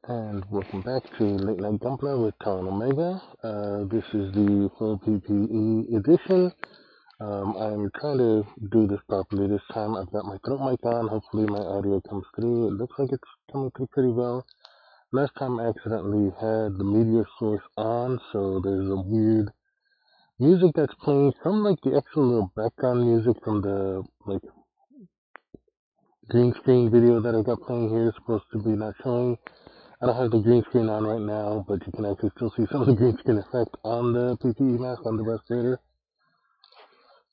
And welcome back to Late Night Gunpla with Talon Omega. This is the full PPE edition. I'm trying to do this properly this time. I've got my throat mic on. Hopefully my audio comes through. It looks like it's coming through pretty well. Last time I accidentally had the media source on, so there's a weird music that's playing from like the actual little background music from the like green screen video that I got playing here. It's supposed to be not showing. I don't have the green screen on right now, but you can actually still see some of the green screen effect on the PPE mask on the respirator.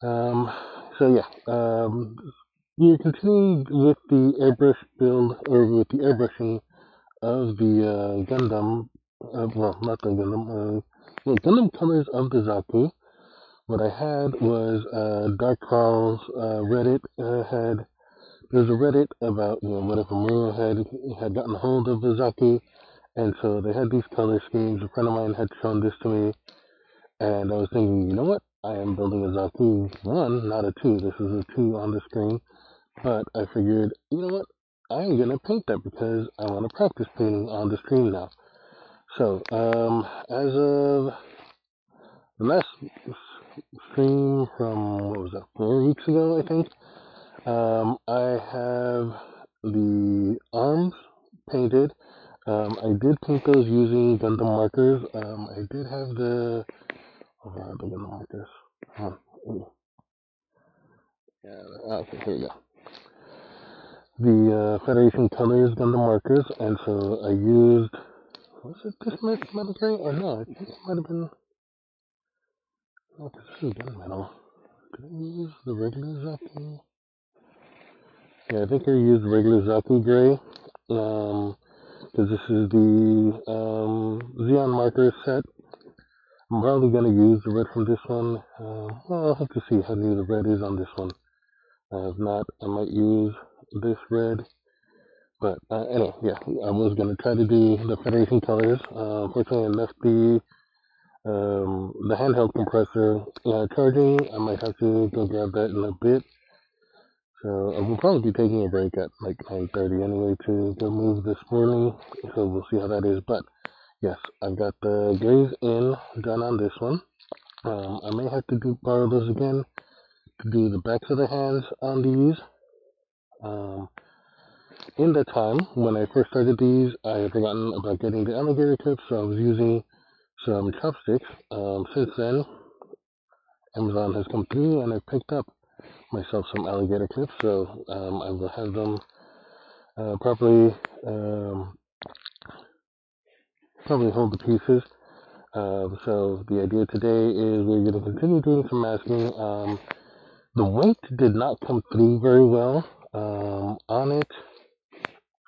So yeah, we're continuing with the airbrush build, or with the airbrushing of the Gundam, well, not the Gundam, Gundam colors of the Zaku. What I had was Dark Crawl's Reddit had, there's a Reddit about, whatever Muro had gotten a hold of the Zaku. And so they had these color schemes. A friend of mine had shown this to me, and I was thinking, you know what? I am building a Zaku 1, not a 2. This is a 2 on the screen. But I figured, you know what? I am going to paint that because I want to practice painting on the screen now. So, as of the last stream from, what was that, 4 weeks ago, I think, I have the arms painted. I did paint those using Gundam markers. I did have the, the Gundam markers. Yeah, okay, here we go. The Federation Colors Gundam markers, and so I used, was it this metal gray? Or no, I think it might have been, no, this is gunmetal. Did I use the regular Zaku? Yeah, I think I used regular Zaku gray. Because this is the Xeon marker set. I'm probably going to use the red from this one. Well, I'll have to see how new the red is on this one. If not, I might use this red. But anyway, yeah, I was going to try to do the Federation colors. Unfortunately, I left the handheld compressor charging. I might have to go grab that in a bit. So I will probably be taking a break at like 9:30 anyway to go move this morning. So we'll see how that is. But yes, I've got the grays in done on this one. I may have to borrow those again to do the backs of the hands on these. In that time, when I first started these, I had forgotten about getting the alligator clips, so I was using some chopsticks. Since then, Amazon has come through and I picked up myself some alligator clips, so I will have them properly probably hold the pieces. So the idea today is we're going to continue doing some masking. The weight did not come through very well on it.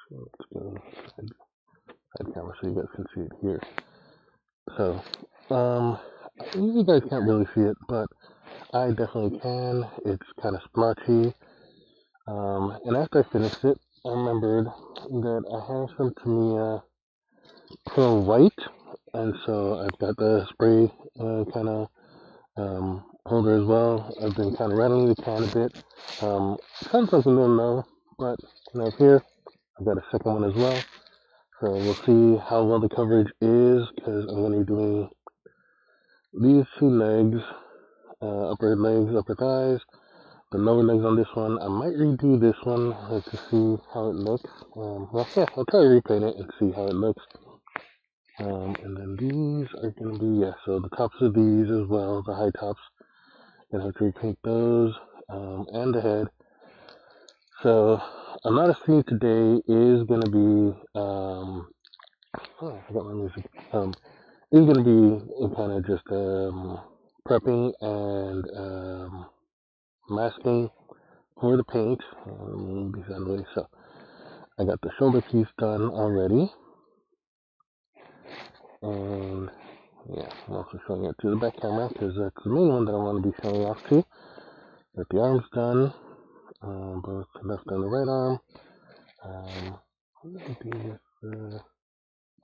So let's go side camera so you guys can see it here. So you guys can't really see it, but I definitely can. It's kind of splotchy. And after I finished it, I remembered that I have some Tamiya Pearl White, and so I've got the spray kind of holder as well. I've been kind of rattling the can a bit. Sounds like a little low, but here I've got a second one as well. So we'll see how well the coverage is, because I'm going to be doing these two legs, upper legs, upper thighs, the lower legs on this one. I might redo this one to see how it looks. Well, yeah, I'll try to repaint it and see how it looks. And then these are going to be, yeah, so the tops of these as well, the high tops. Gonna have to repaint those, and the head. So, another scene today is gonna be, oh, I forgot my music. Is gonna be kind of just, prepping and, masking for the paint. So, I got the shoulder piece done already. And, yeah, I'm also showing it to the back camera because that's the main one that I want to be showing off to. Got the arms done, both the left and the right arm. What did I do with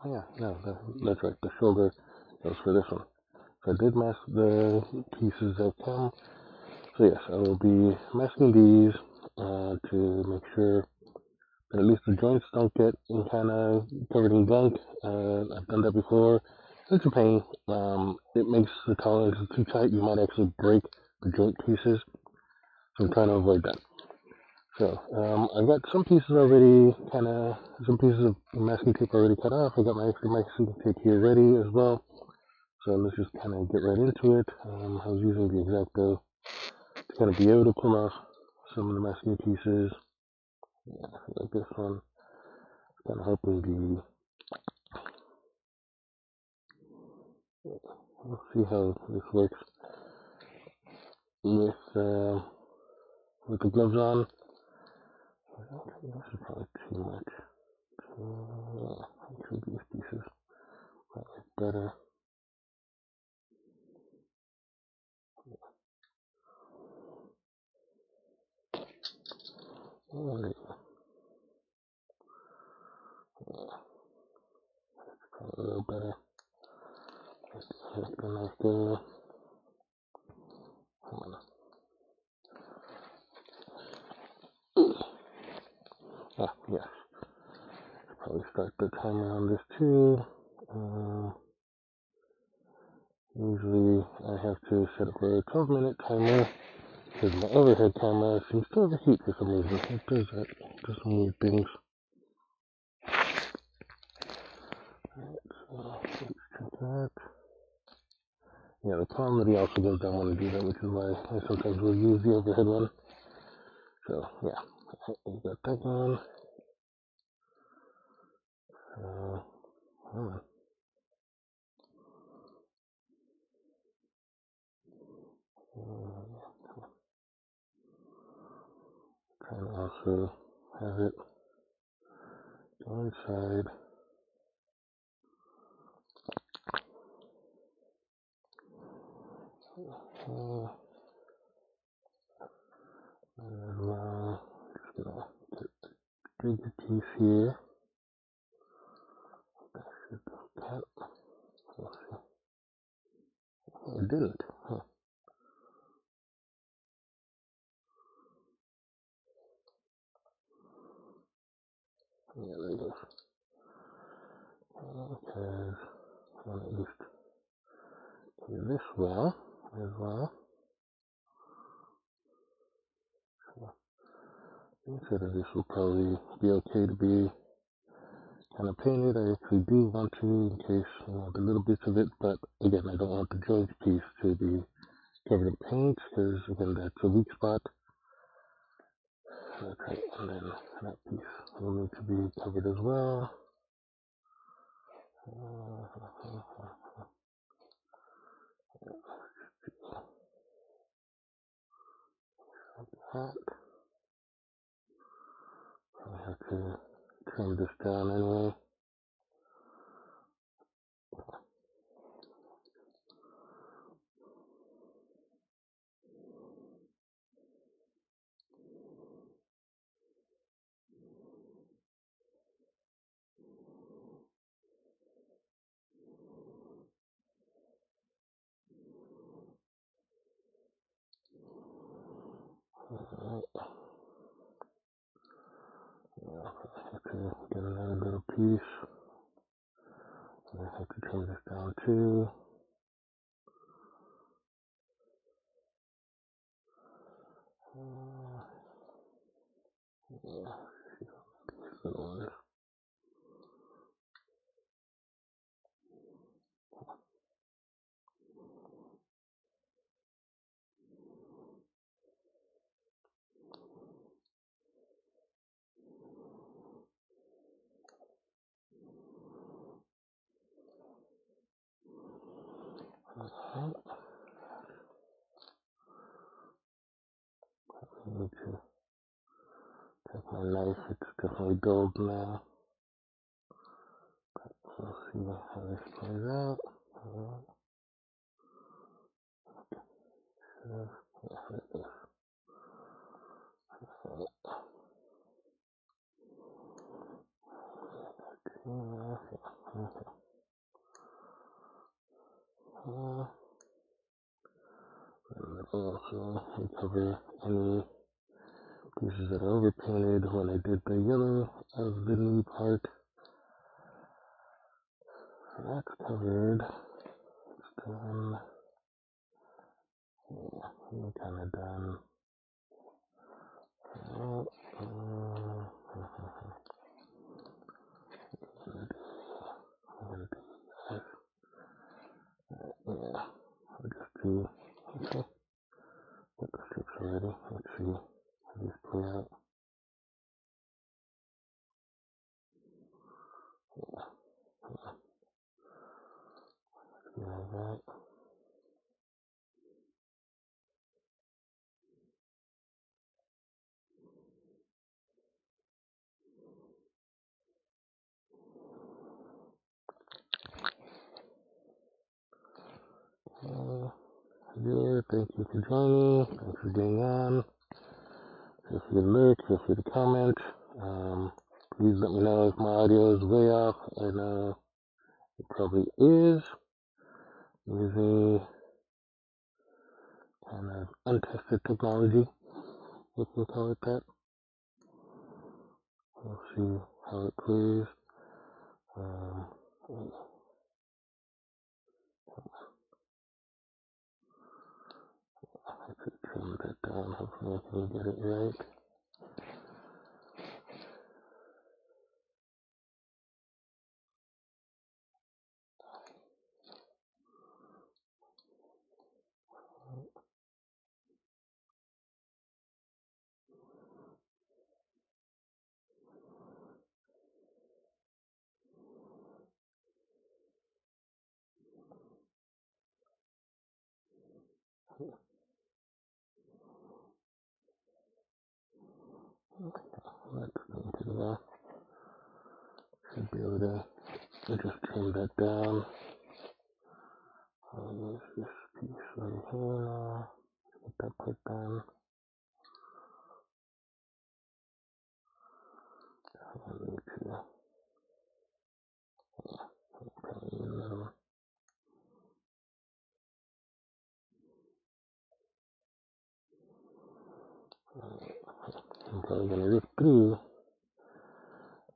oh yeah, no, that's right, the shoulder goes for this one. So I did mask the pieces that come. So yes, I will be masking these to make sure but at least the joints don't get kind of covered in gunk. I've done that before. It's a pain. It makes the tolerance too tight. You might actually break the joint pieces. So I'm trying to avoid that. So I've got some pieces already, some pieces of masking tape already cut off. I got my extra masking tape here ready as well. So let's just kind of get right into it. I was using the X-Acto to kind of be able to pull off some of the masking pieces. Yeah, like this one. Kind of hoping we'll see how this works with the gloves on. This is probably too much. Actually, these pieces might look better. Alright. That's probably a little better. That's gonna go. Hold on. Ah, yeah. Probably start the timer on this too. Usually I have to set up for a 12-minute timer because my overhead camera seems to overheat for some reason. It does that. It does some weird things. Alright, so let's check that. Yeah, the quality also goes down when I do that, which is why I sometimes will use the overhead one. So yeah, we got that going. Hold on. Trying to also have it go inside. And just gonna get the bigger piece here. That should cut. We'll see. Oh, it didn't. Huh. Yeah, there you go. Because I want to at least do this well as well. So instead of this will probably be okay to be kind of painted. I actually do want to in case, the little bits of it, but again, I don't want the joint piece to be covered in paint because again, that's a weak spot. Okay, and then that piece will need to be covered as well. That. I have to trim this down anyway. Alright. Yeah, I have to get another little piece. I have to trim this down too. Yeah, these little ones. Alright. I need to take my knife. It's definitely dulled now. We'll see how this plays out. And also recover any pieces that are overpainted when I did the yellow of the knee part. So that's covered. It's done. Yeah, we're kind of done. Uh, uh, yeah, I'll just do, okay, got the strips already. Let's see how these play out. Yeah, like that. Viewer, thank you for joining. Thanks for being on. Feel free to lurk, feel free to comment. Please let me know if my audio is way off. I know it probably is. Using kind of untested technology, if you call it that. We'll see how it plays. I could trim that down. Hopefully I can get it right. That's going pretty well. Should be able to just trim that down. I'll use this piece right here now. Get that put done. I need to probably in the middle. I'm probably going to rip through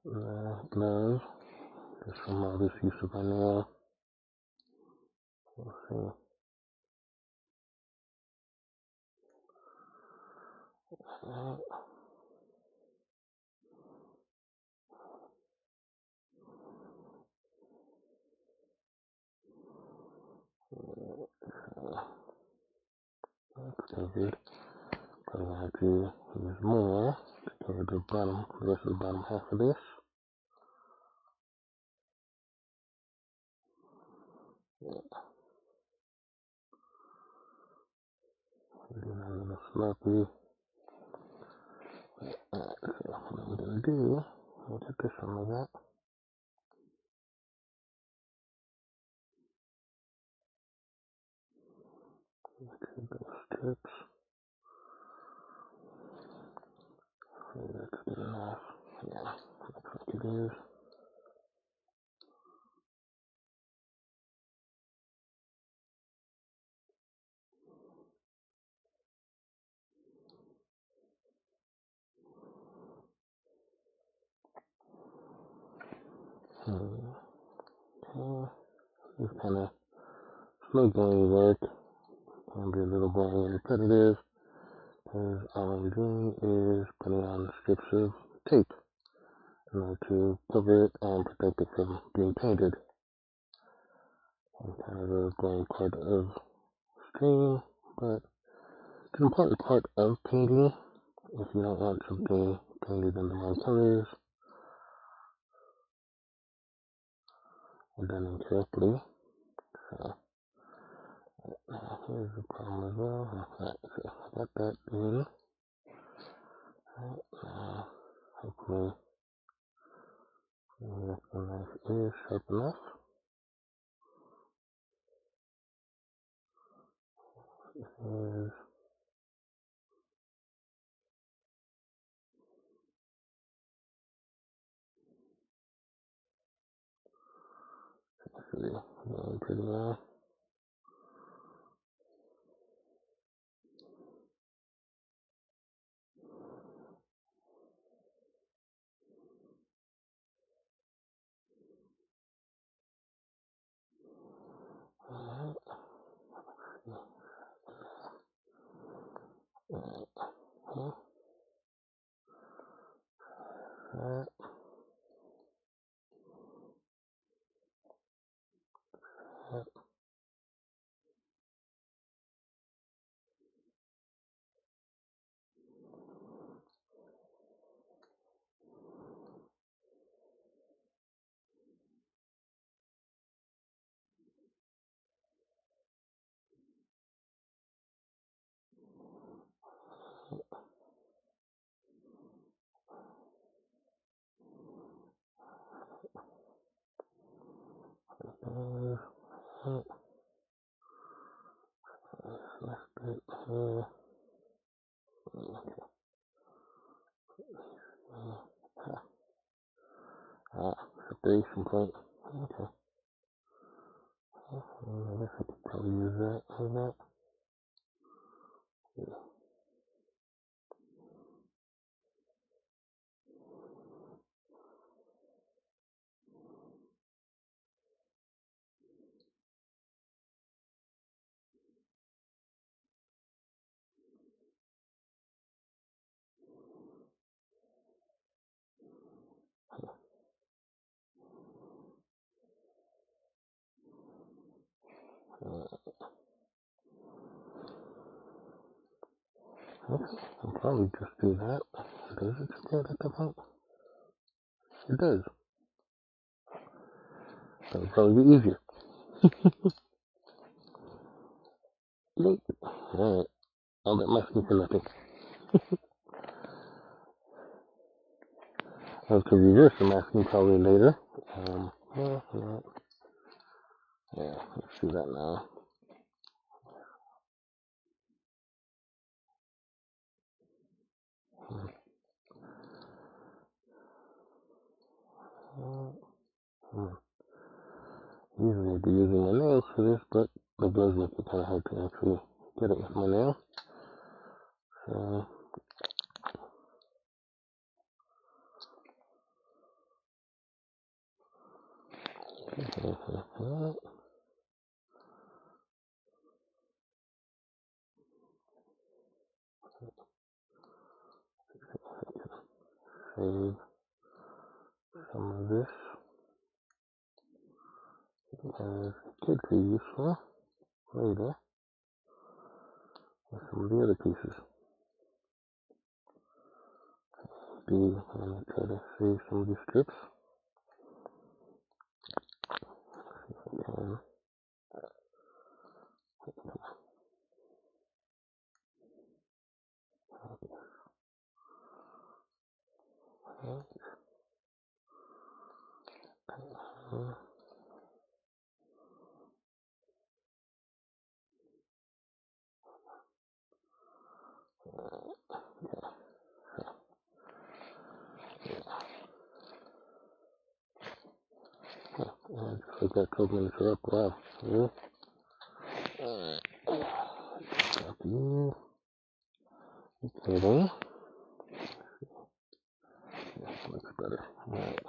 the glove just from all this use of my nail. We'll see. That's covered. Probably have to use more to cover the bottom, the rest of the bottom half of this. Getting a little sloppy. Alright, so what we're gonna do, we'll take this some of that. Take those strips. Maybe that's good enough. Yeah, looks like it is. Okay, this kind of slow going work. Can be a little boring and repetitive, because all I'm doing is putting on strips of tape in order to cover it and protect it from being painted. And kind of a boring part of stream, but it's an important part of painting if you don't want something painted in the wrong colors or done incorrectly. So, here's the problem as well. Alright, so I got that in. Alright, now, hopefully, the knife is sharp enough. This is actually going pretty well. Separation point. Okay. I guess I could probably use that as that. Yeah. Okay. I'll probably just do that. Does it spread at the point? It does. That'll probably be easier. Nope. Alright. All that masking for nothing. I'll have to reverse the masking probably later. Well, no. Yeah, let's do that now. Usually I'd be using my nails for this, but it does make it kind of hard to actually get it with my nail. So, save some of this because it could be useful later with some of the other pieces. I'm going to try to save some of these strips. And just like that, 12 minutes are up. Wow. Yeah. Alright. Up here. Okay, then. That looks better. Alright.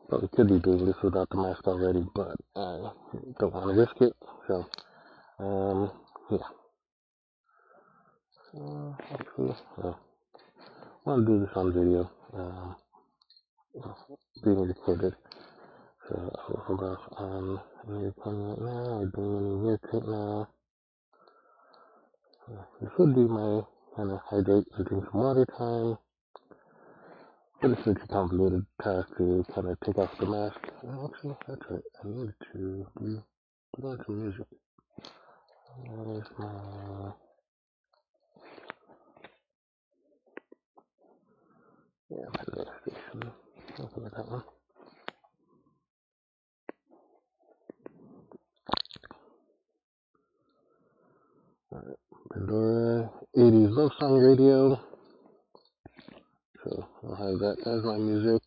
Probably could be doing this without the mask already, but I don't want to risk it. So, yeah. Actually, I want to do this on video. Being recorded. So I will hold off on any recording right now or doing any work right now. This would be my kind of hydrate and drink some water time. But it's such a convoluted task to kind of take off the mask. Actually, that's right. I needed to put on some music. Where's my... Yeah, my next station. I'll put that one. Alright. Pandora 80s Love Song Radio. So I'll have that as my music.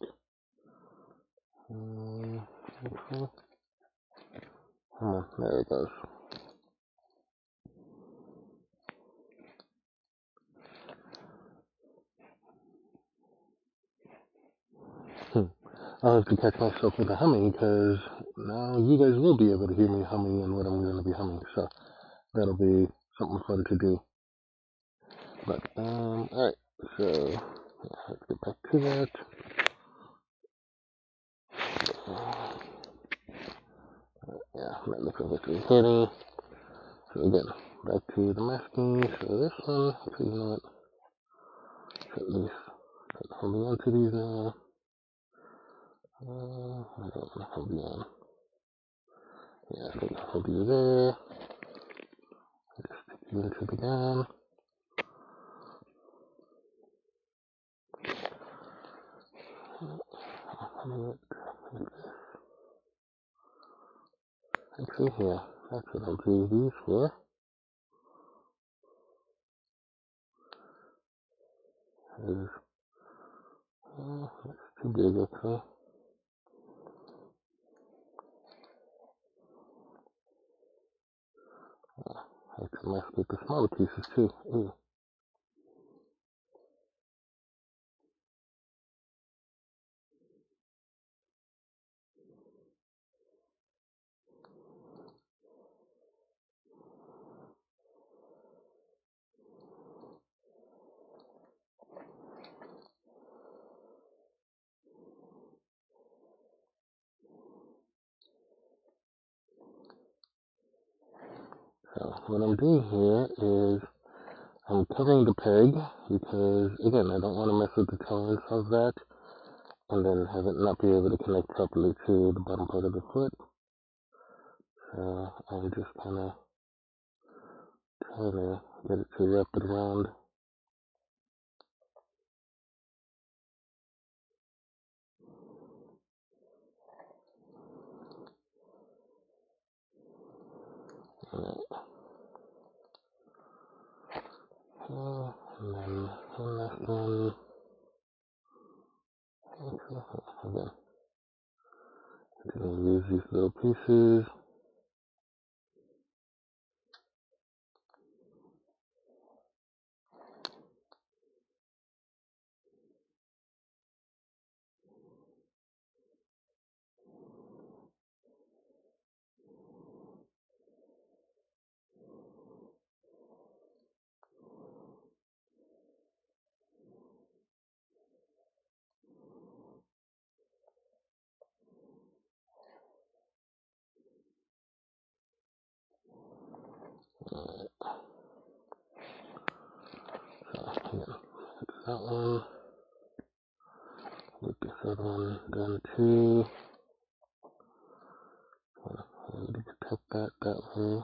Okay. Come on, there it goes. I'll have to catch myself with the humming because now you guys will be able to hear me humming and what I'm going to be humming. So that'll be something fun to do. But, alright, so, yeah, let's get back to that. Yeah, that looks like it's recording. So again, back to the masking. So this one, so you know what, so at least holding on to these now. I don't want to hold you on. Yeah, so I'll hold you there. Just stick you into the gown. Actually, yeah, that's what I'll do these for. That's too big, actually. I can mess with the smaller pieces too. Ooh. So what I'm doing here is I'm covering the peg because, again, I don't want to mess with the tolerance of that and then have it not be able to connect properly to the bottom part of the foot. So I'm just kind of trying to get it to wrap it around. Alright. And then one last one. Again, I'm going to use these little pieces. Alright. So, again, that one. Get this other one done too. I need to protect that way.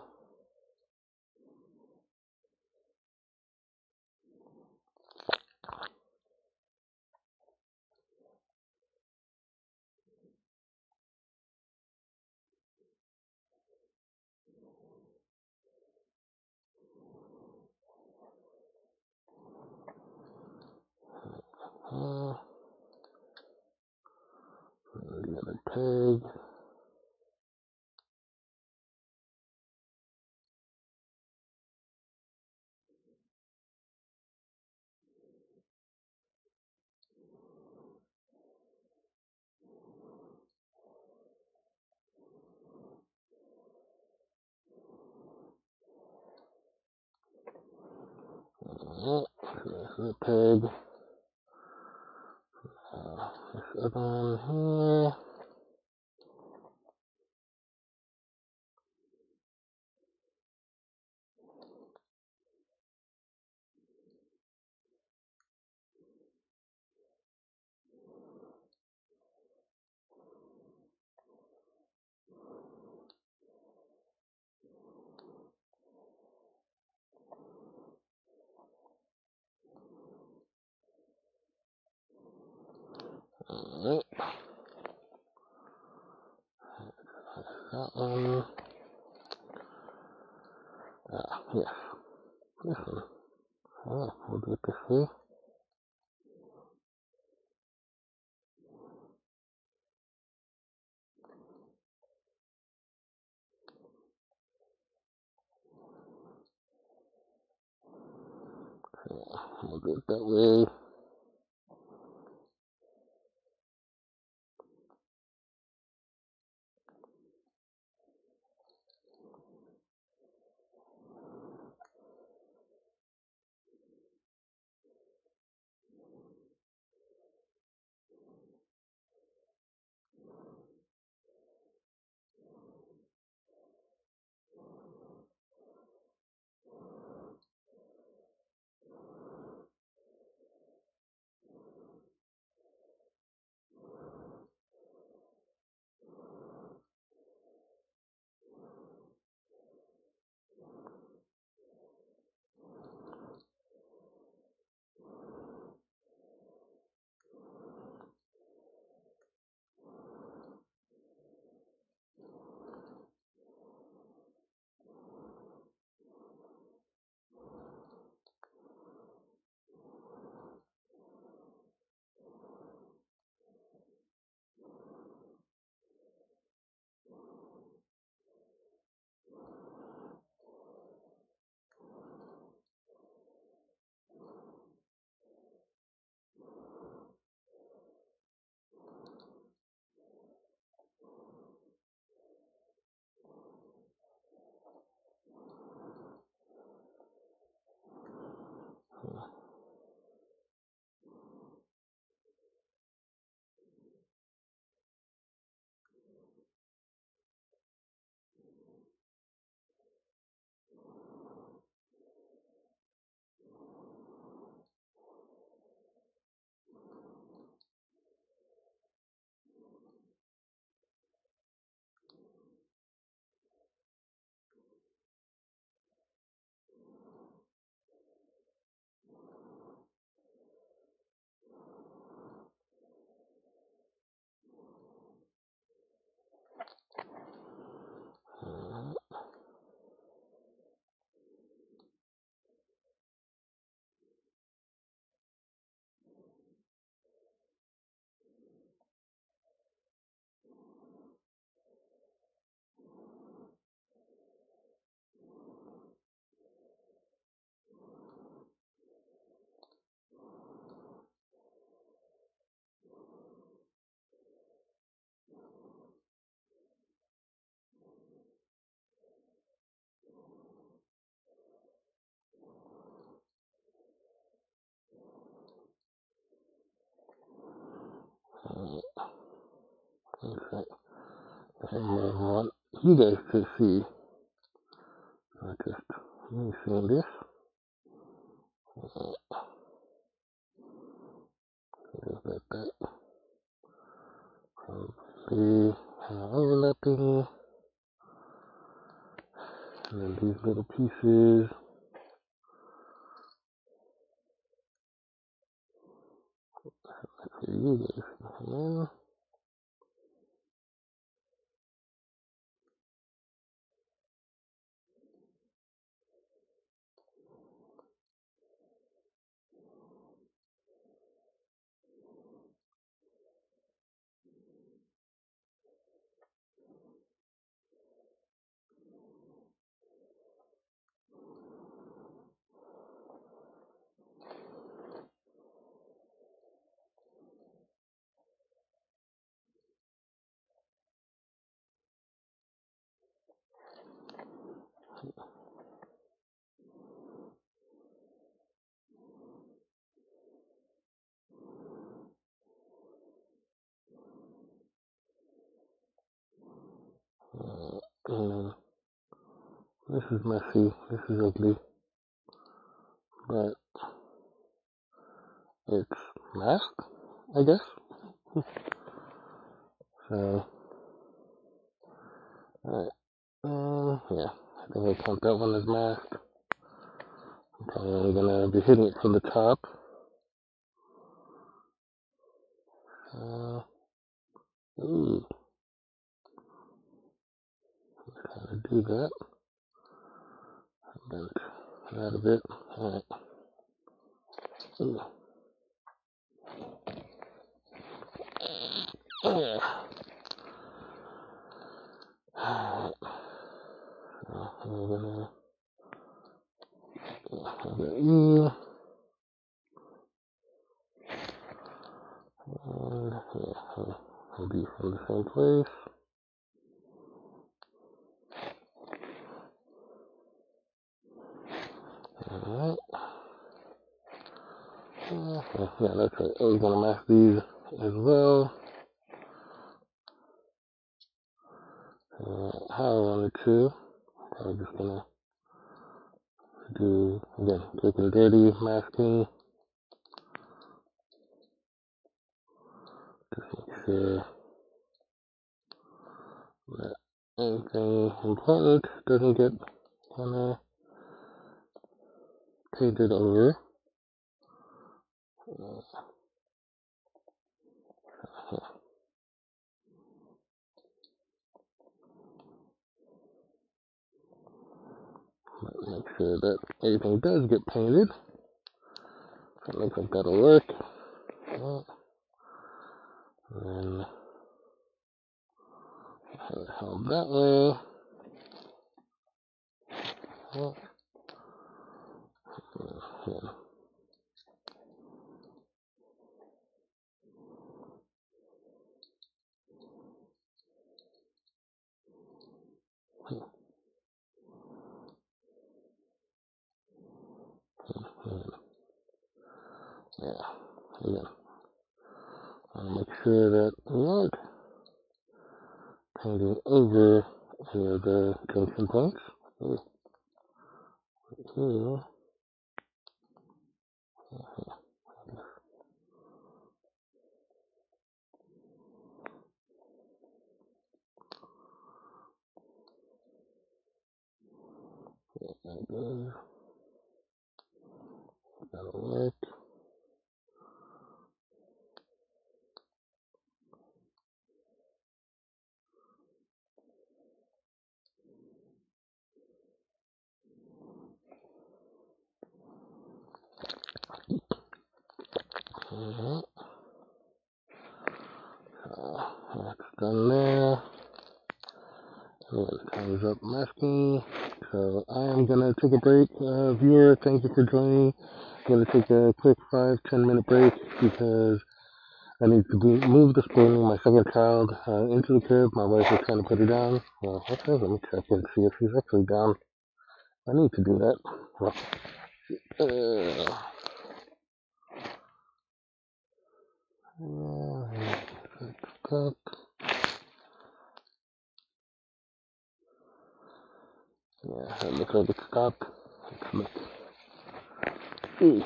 The other peg. Alright, so that's the peg. This other one here. Alright. That one. Yes. This one. We'll do it this way. We'll do it that way. Okay. I want you guys to see. I just let me see this. Like that. See how overlapping. And then these little pieces. For you guys. And this is messy. This is ugly. But it's masked, I guess. So, alright. Yeah. I think I count that one as masked. I'm probably gonna be hitting it from the top. Ooh. Gotta do that. Bent that a bit. Alright. Ooh. Yeah. Alright. So I'm gonna have that E. And yeah, I'll be from the same place. Alright. Yeah, that's right. I was gonna mask these as well. How I wanted to. I'm just gonna do, again, quick and dirty masking. Just make sure that anything important doesn't get kind of painted over. Make sure that everything does get painted. That looks like that'll work. And then have it held that way. Yeah. Yeah. I'll make sure that we aren't painting over any of the junction points. Here. That goes. That'll work. Alright. That's done there. Time's up masking. So I am gonna take a break. Viewer, thank you for joining. I'm gonna take a quick 5-10 minute break because I need to move this morning my second child into the crib. My wife is trying to put her down. Well, okay, let me check and see if she's actually down. I need to do that. Well, check. Yeah, it looks like it stopped. Let's look. Ooh.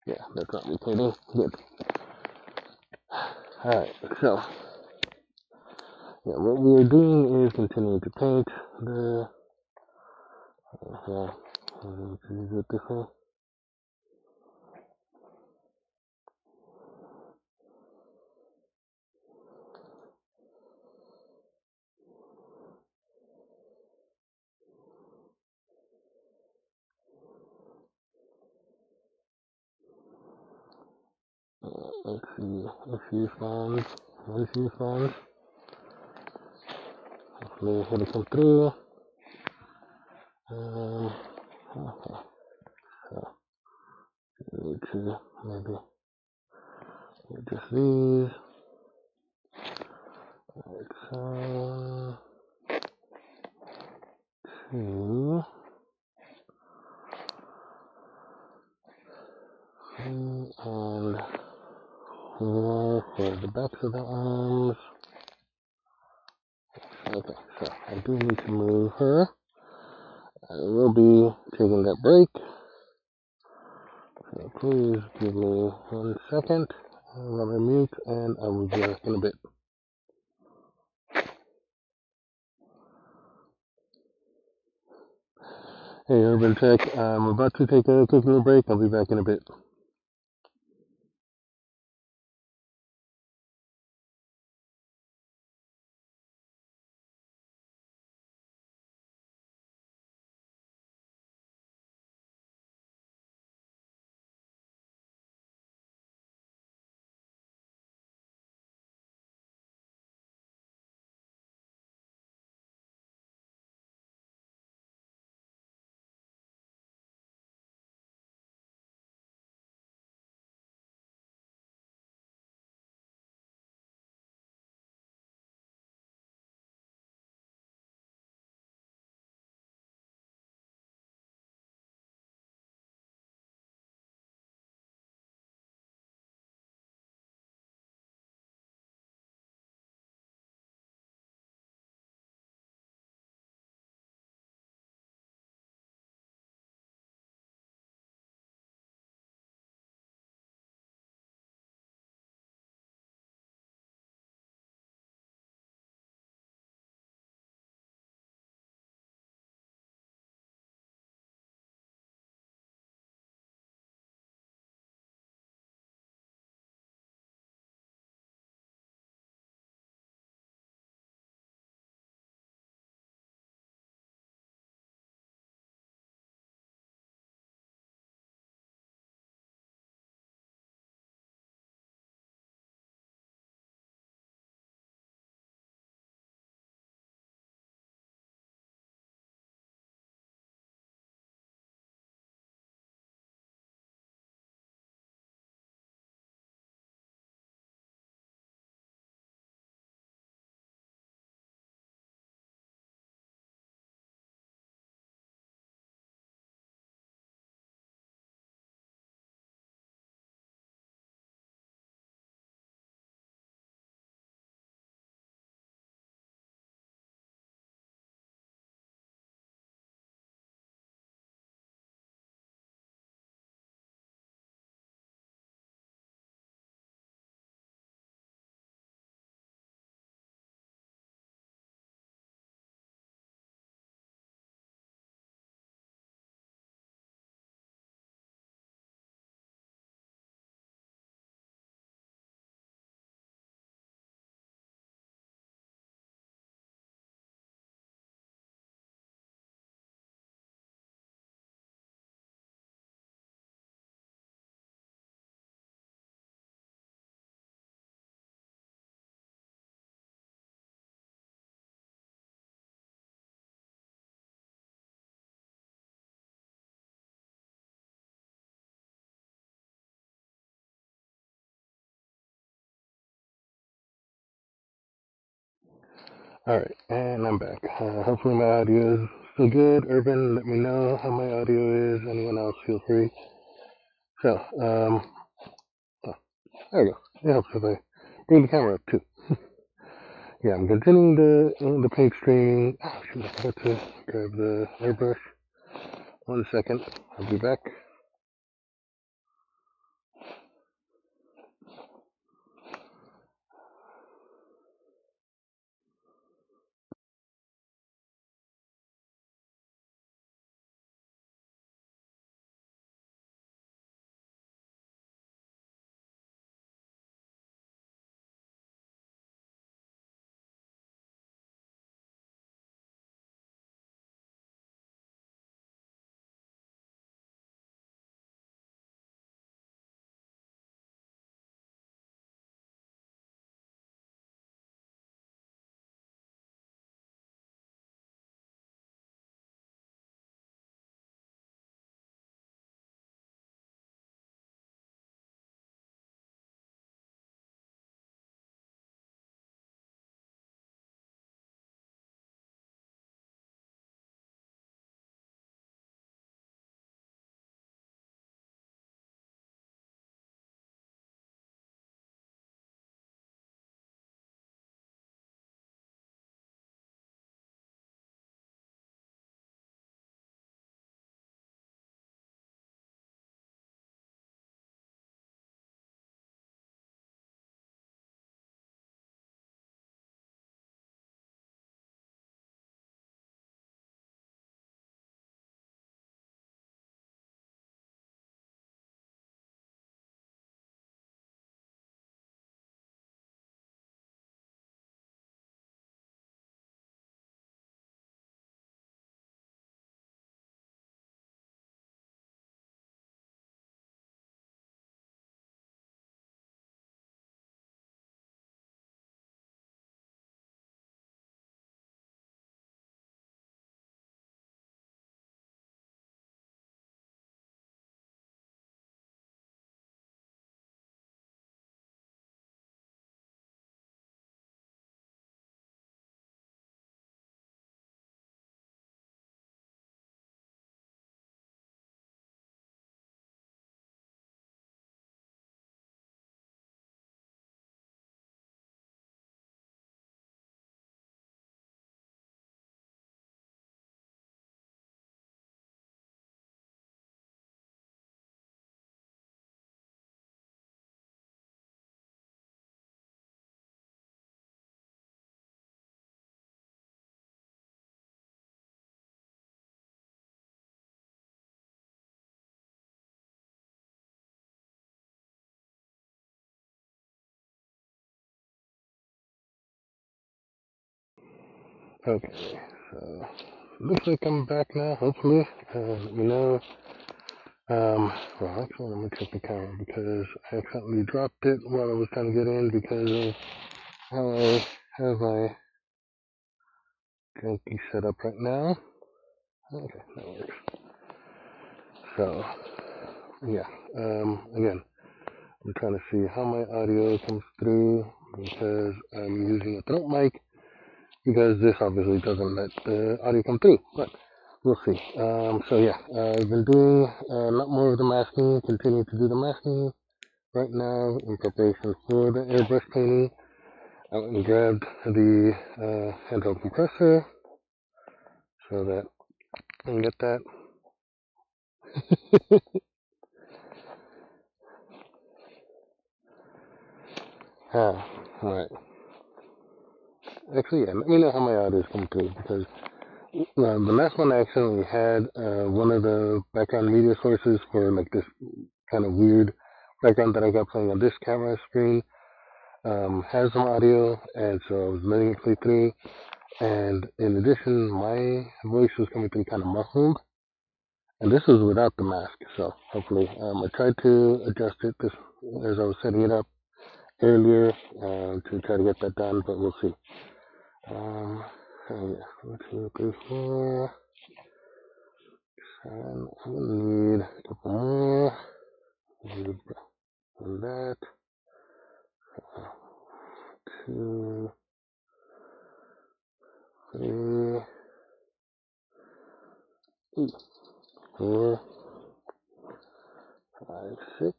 Yeah, that's not rotating. Good. Alright, so yeah, what we are doing is continuing to paint the use it this way. Let's see, issue funds, issue funds. Hopefully it'll come through. Okay, so need to maybe just these. Alright, so 2, 3, and 4 for the backs of the arms. Okay, so I do need to move her. I will be taking that break. So please give me 1 second. I'm gonna mute and I will be back in a bit. Hey Urban Tech, I'm about to take a quick little break. I'll be back in a bit. Alright, and I'm back. Hopefully my audio is still good. Urban, let me know how my audio is. Anyone else, feel free. So, There you go. It helps if I bring the camera up too. Yeah, I'm continuing the page streaming. Oh shoot, I forgot to grab the airbrush. 1 second, I'll be back. Okay, so looks like I'm back now. Hopefully, let me know. Well, actually, let me check the camera because I accidentally dropped it while I was trying to get in because of how I have my janky set up right now. Okay, that works. So, yeah, again, I'm trying to see how my audio comes through because I'm using a throat mic because this obviously doesn't let the audio come through, but we'll see. So yeah, I've been doing a lot more of the masking, continue to do the masking right now in preparation for the airbrush painting. I went and grabbed the handheld compressor so that I can get that. Ah, right. Actually, yeah, let me know how my audio is coming through because the last one I accidentally had one of the background media sources for like this kind of weird background that I got playing on this camera screen has some audio, and so I was letting it play through. And in addition, my voice was coming through kind of muffled, and this was without the mask. So hopefully, I tried to adjust it this as I was setting it up earlier to try to get that done, but we'll see. So yeah, 1, 2, 3, 4. And I'm gonna need a couple more. Need that. 2, 3, 4, 5, 6.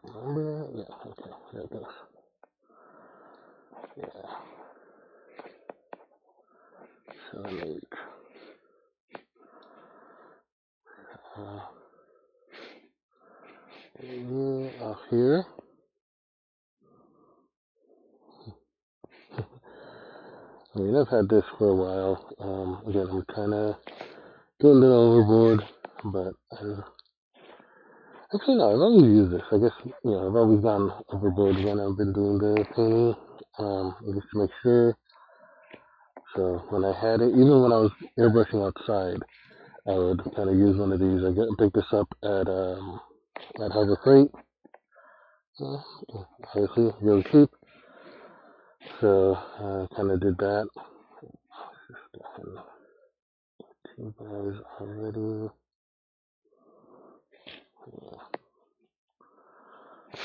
Remember? Yeah, okay, there it goes. Yeah. 7, 8. Yeah, off here. I mean, I've had this for a while. Again, I'm kind of getting a little overboard, but actually, no, I've always used this. I guess, I've always gone overboard when I've been doing the painting, just to make sure. So when I had it, even when I was airbrushing outside, I would kind of use one of these. I picked this up at Harbor Freight. Obviously, really cheap. So I kind of did that. Two guys already. Yeah.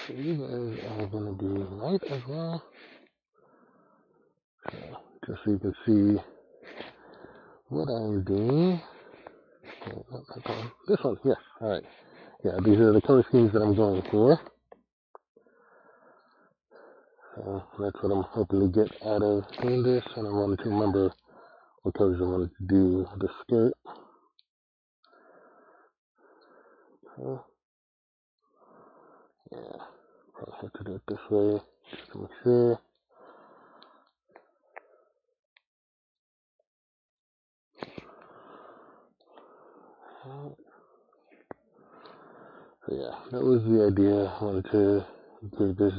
So you guys are going to be white as well. So just so you can see what I'm doing. This one, yes. Alright. Yeah, these are the color schemes that I'm going for. So that's what I'm hoping to get out of doing this. And I wanted to remember what colors I wanted to do the skirt. So, yeah, probably have to do it this way just to make sure. So yeah, that was the idea. I wanted to give this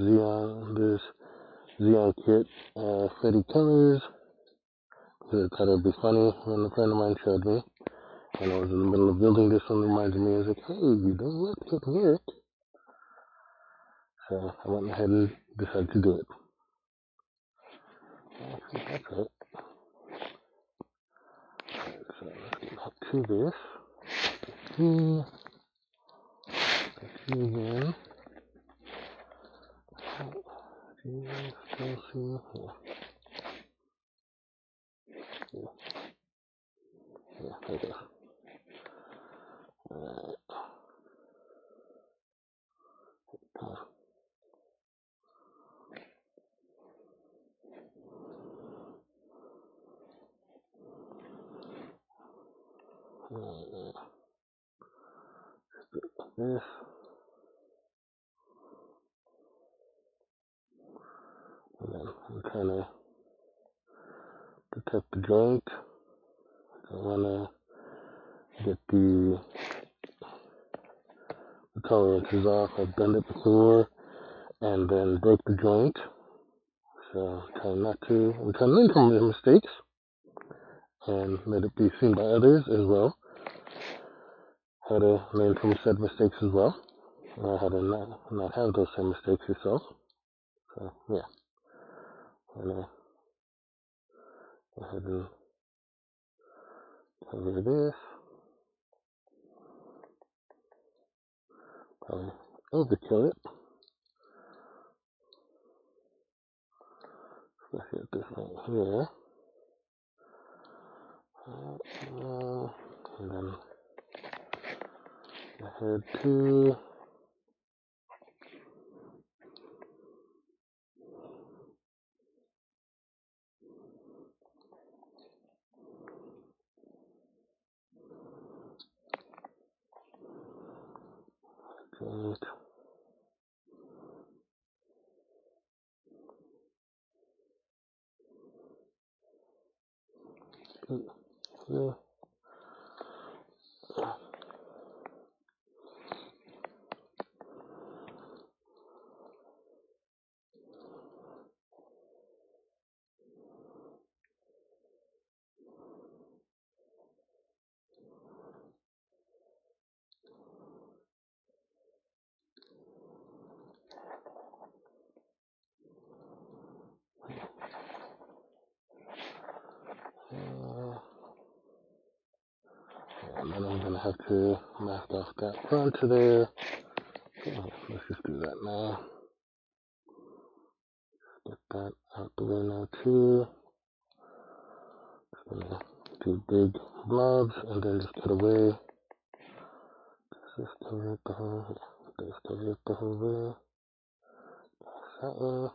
Xeon kit Freddy colors. I thought it would be funny when a friend of mine showed me. And I was in the middle of building this one, reminded me, I was like, hey, you don't let it work. So I went ahead and decided to do it. I think that's it. Alright, so let's get back to this. Again. Still see here. Yeah, there we go. Alright. Come on. Alright. This. And then I'm trying to protect the joint. I want to get the tolerances off. I've done it before and then broke the joint. So I'm trying I'm trying to learn from the mistakes and let it be seen by others as well. How to learn from said mistakes as well. How to not have those same mistakes yourself. So yeah. I'm gonna go ahead and cover this. Probably overkill it. Let's get this right here. And then ahead to joint. Yeah. And then I'm gonna have to mask off that front to there. Let's just do that now. Get that out the way now too. Just gonna two big blobs, and then just cut away. Just cover it the whole, just cover it the whole way. That one.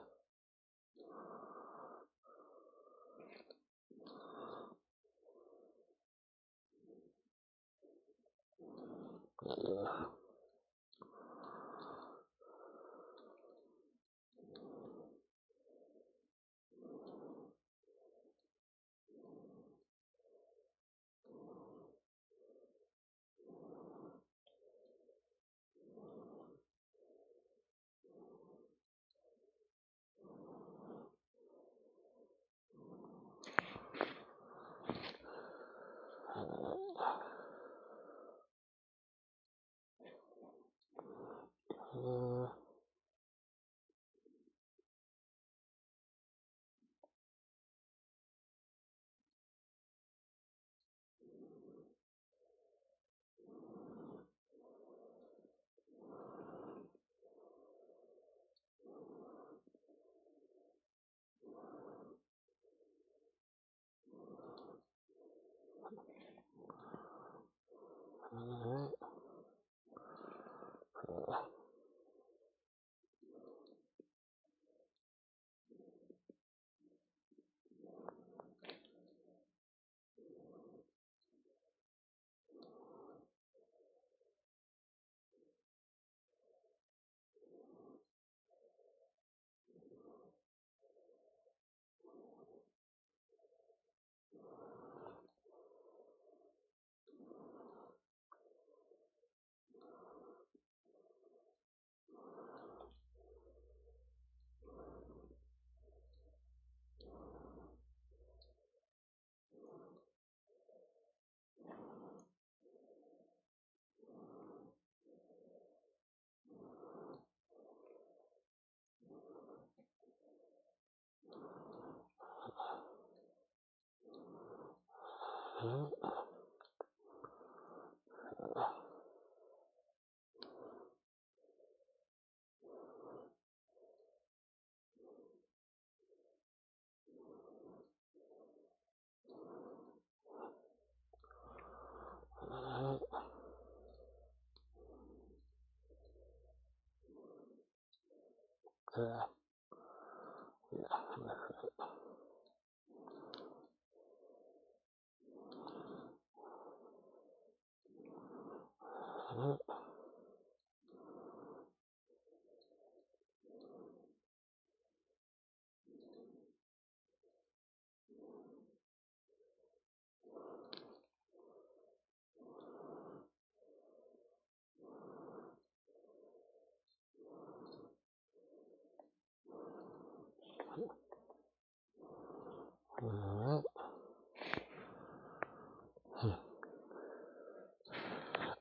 Alright.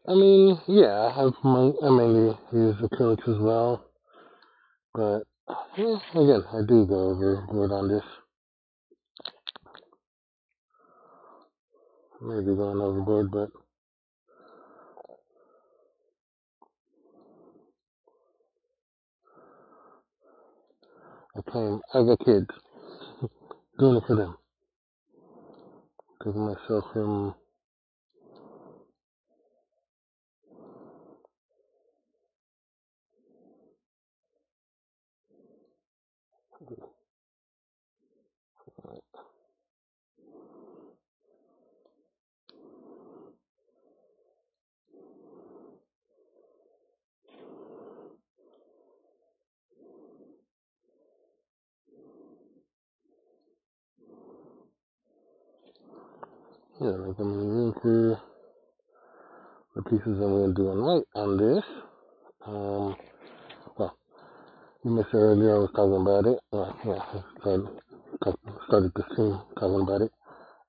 I mean, yeah, I mainly use acrylics as well, but again, I do go overboard on this. Maybe going overboard, but I got kids, doing it for them, taking myself from. Yeah, like I'm going for the pieces I'm going to do on white on this. Well, you missed it earlier, I was talking about it. Started the stream talking about it.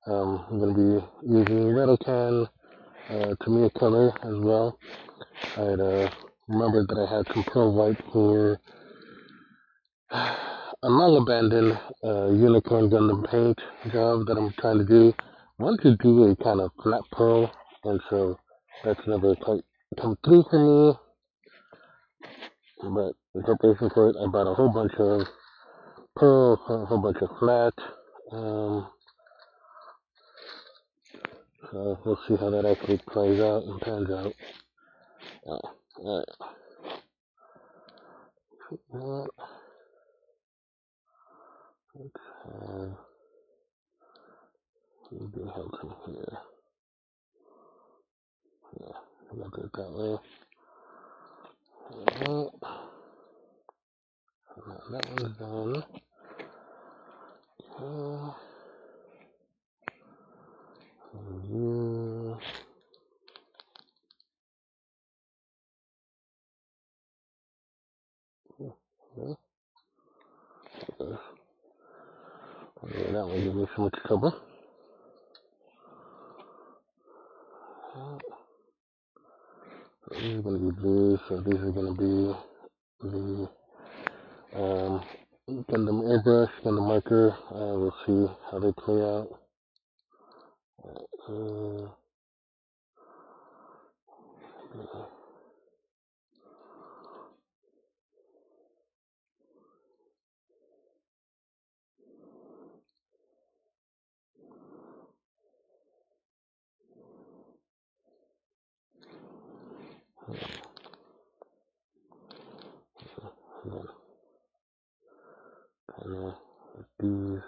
I'm going to be using Redocan Tamiya color as well. I remembered that I had some pearl white for a long abandoned unicorn Gundam paint job that I'm trying to do. I want to do a kind of flat pearl, and so that's never quite come through for me. But in preparation for it, I bought a whole bunch of pearl, a whole bunch of flat, um, So we'll see how that actually plays out and pans out. Alright. Let's have you be held from here. Yeah, I'll do it that way. Alright. That one's done. Okay. And you. Okay. Okay, that one give me so much trouble. These are going to be blue, so these are going to be the Gundam airbrush, Gundam marker. We'll see how they play out. These.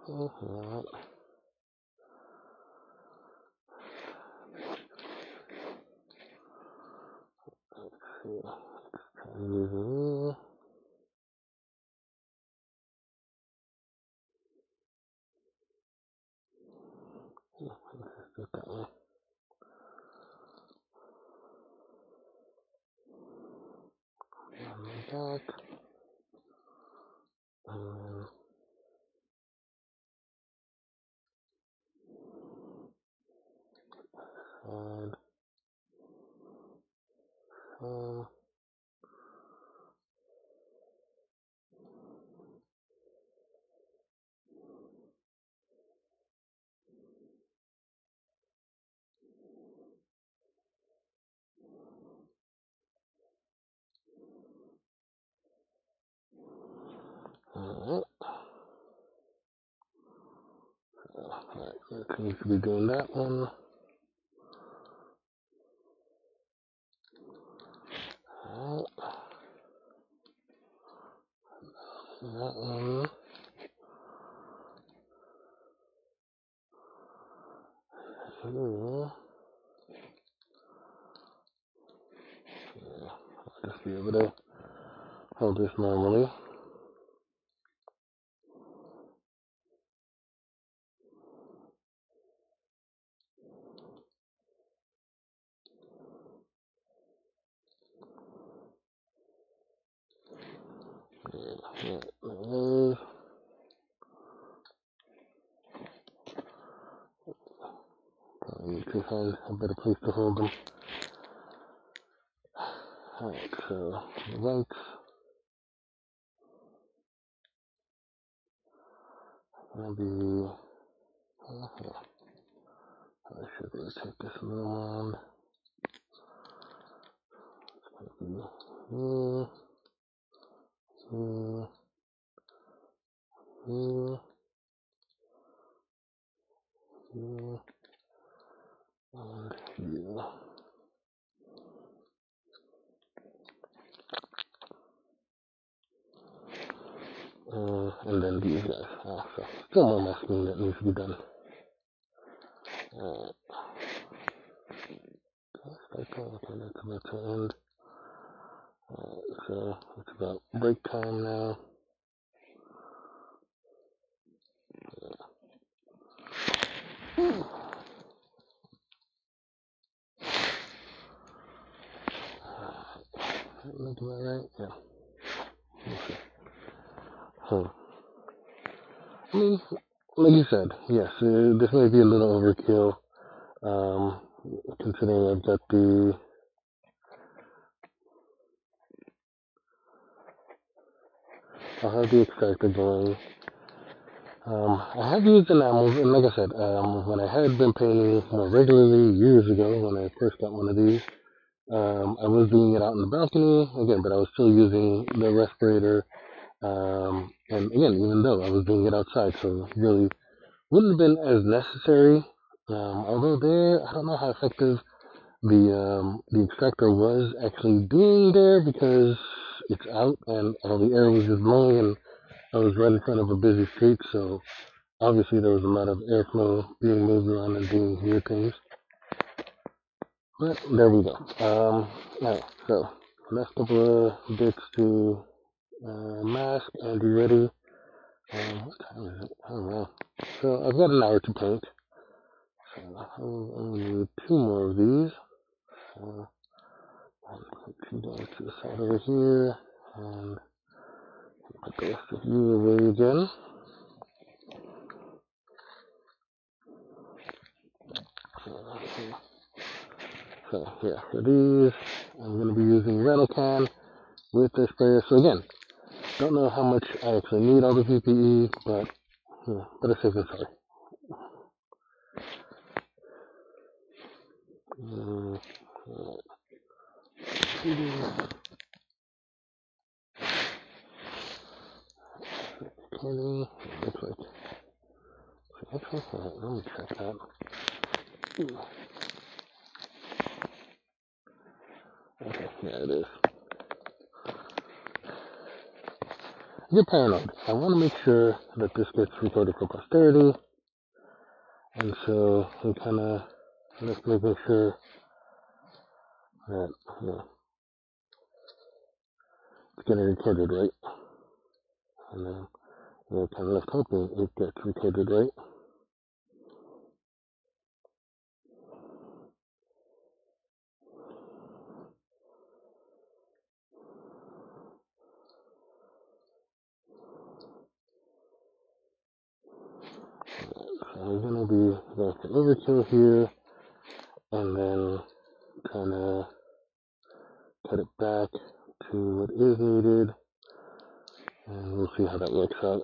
Alright. That way. Back. And side. Alright. Alright, that seems to be doing that one. Alright. That one. Here. Yeah, I'll just be able to hold this normally. Yeah, probably need to find a better place to hold them. Alright, so the lights. Gonna be. I should really take this little one. It's gonna be here, here, here, here, and here. And then these guys. So still more masking that needs to be done. Alright. Okay, that's about to end. Alright, so it's about break time now. Look about right? Yeah. Okay. So, I mean, like you said, yes, this may be a little overkill. Considering I've got I'll have the extractor going. I have used enamels, and like I said, when I had been painting more regularly years ago, when I first got one of these, I was doing it out in the balcony again, but I was still using the respirator. And again, even though I was doing it outside, so really wouldn't have been as necessary. Although there, I don't know how effective the extractor was actually being there because it's out and all the air was just blowing, and I was right in front of a busy street, so obviously there was a lot of airflow being moved around and doing weird things. But there we go. Alright, so last couple of bits to mask and be ready. What time is it? I don't know. So I've got an hour to paint. So I'll need two more of these. So I'll put two down to the side over here, and put the rest of you away again. So yeah, for these, I'm going to be using rattle can with the sprayer. So again, don't know how much I actually need all the PPE, but better safe than sorry. Candy, looks like. Let me check that. Okay, yeah, it is. You're paranoid. I want to make sure that this gets recorded for posterity, and so we kind of let's making sure that it's getting recorded right, and then we're kind of left hoping it gets recorded right. So we're gonna be going for overkill here, and then kind of cut it back to what is needed, and we'll see how that works out.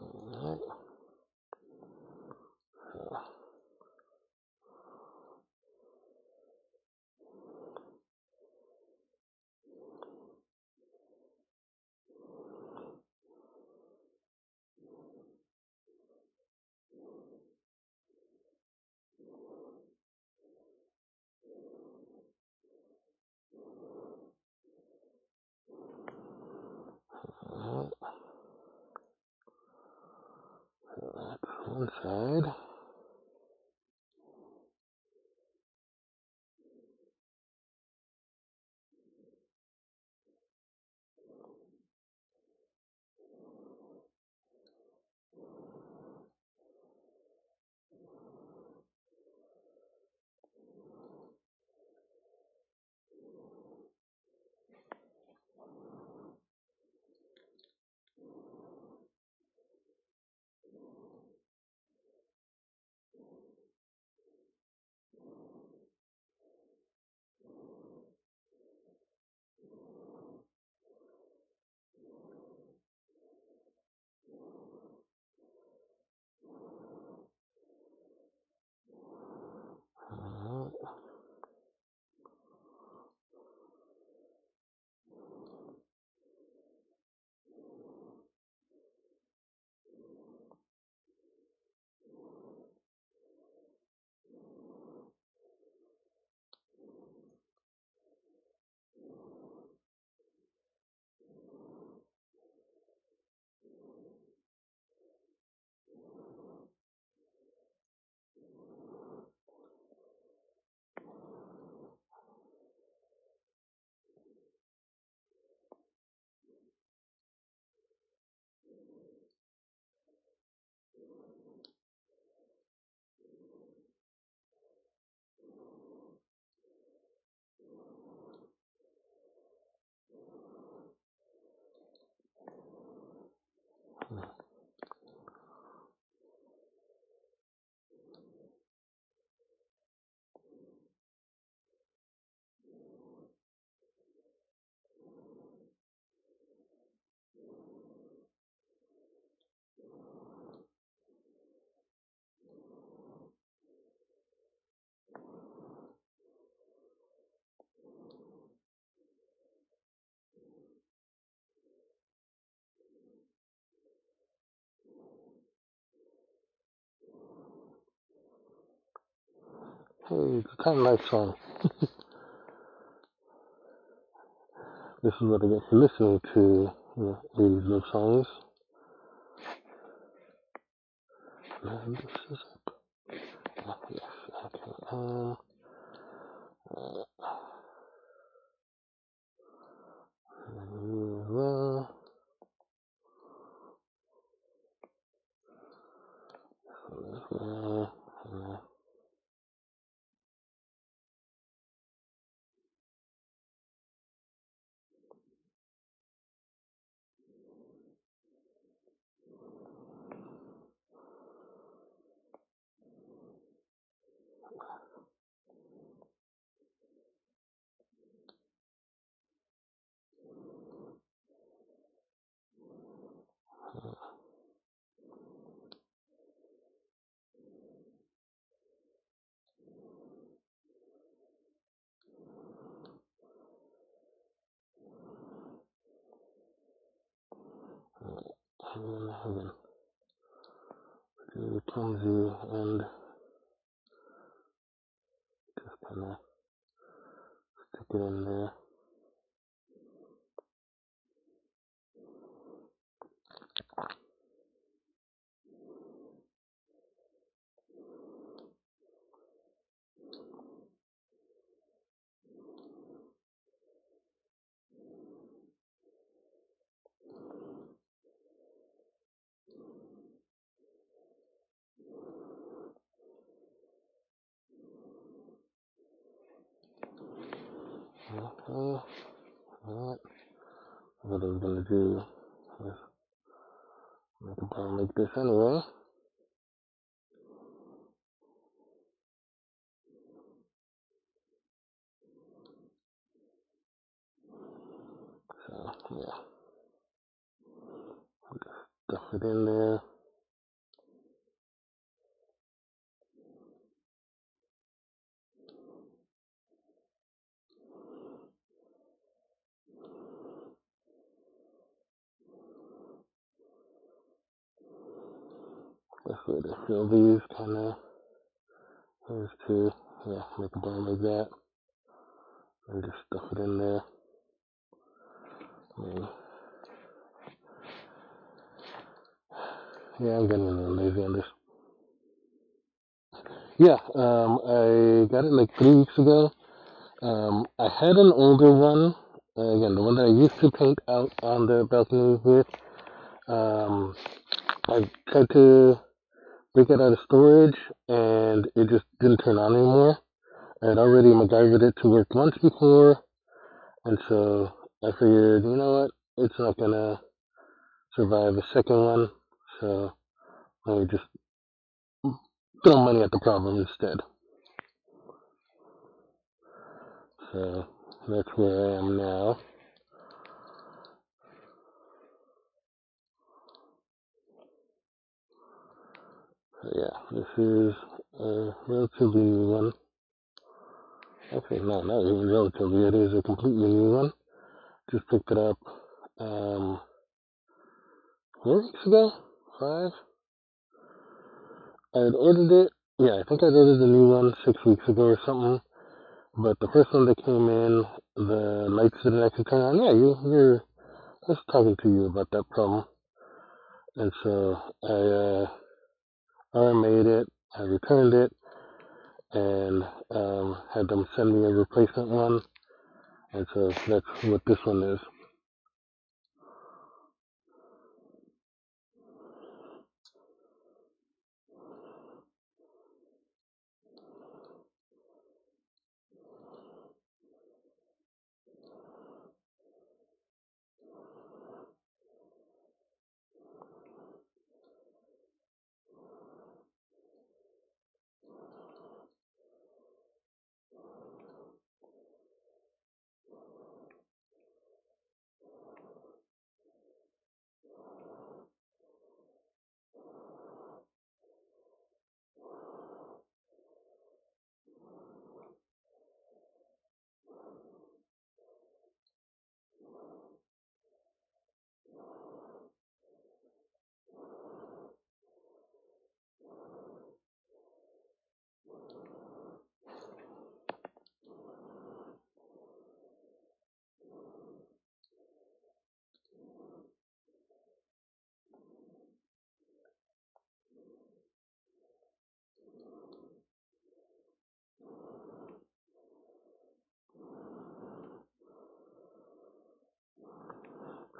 Alright. Alright. So that's one side. Hey, it's a kind of nice song. This is what I get for listening to 80s love songs. Man, this is yes, okay. It comes you and just kind of stick it in there. Okay, alright. What I was gonna do is make a bar like this anyway. So yeah, stuff it in there. That's where to fill these kind of. Those two, yeah, make a bar like that, and just stuff it in there. Yeah, I'm getting a little lazy on this. Yeah, I got it like 3 weeks ago. I had an older one, again, the one that I used to paint out on the balcony with. I tried to break it out of storage, and it just didn't turn on anymore. I had already MacGyvered it to work once before, and so I figured, you know what, it's not gonna survive a second one, so let me just throw money at the problem instead. So that's where I am now. So yeah, this is a relatively new one. Actually, no, not even relatively. It is a completely new one. Just picked it up 4 weeks ago, 5. I had ordered it. Yeah, I think I ordered the new one 6 weeks ago or something. But the first one that came in, the lights didn't actually turn on. Yeah, you're just talking to you about that problem. And so I made it. I returned it and had them send me a replacement one. And so that's what this one is.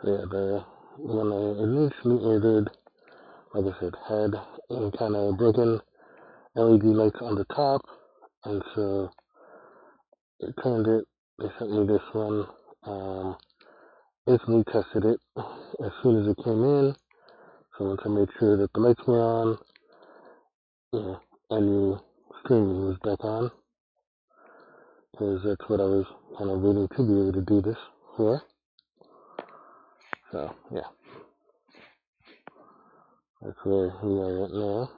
So yeah, when I initially ordered, like I said, had kind of broken LED lights on the top, and so they turned it. They sent me this one. Um, Instantly tested it as soon as it came in. So once I made sure that the lights were on, you know, I knew streaming was back on, because that's what I was kind of waiting to be able to do this for. So yeah, that's where we are right now.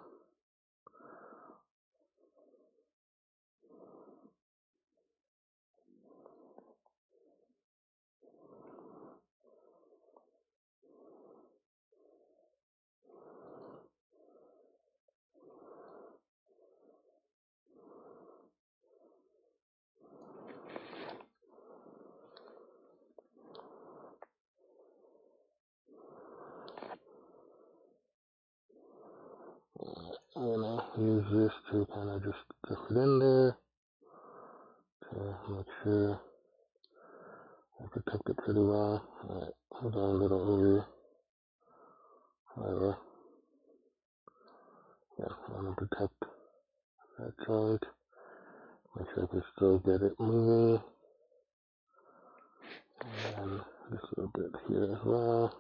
I'm gonna use this to kind of just stuff it in there to make sure I protect it pretty well. Alright, hold on a little over. However, yeah, I want to protect that joint. Make sure I can still get it moving. And just a little bit here as well.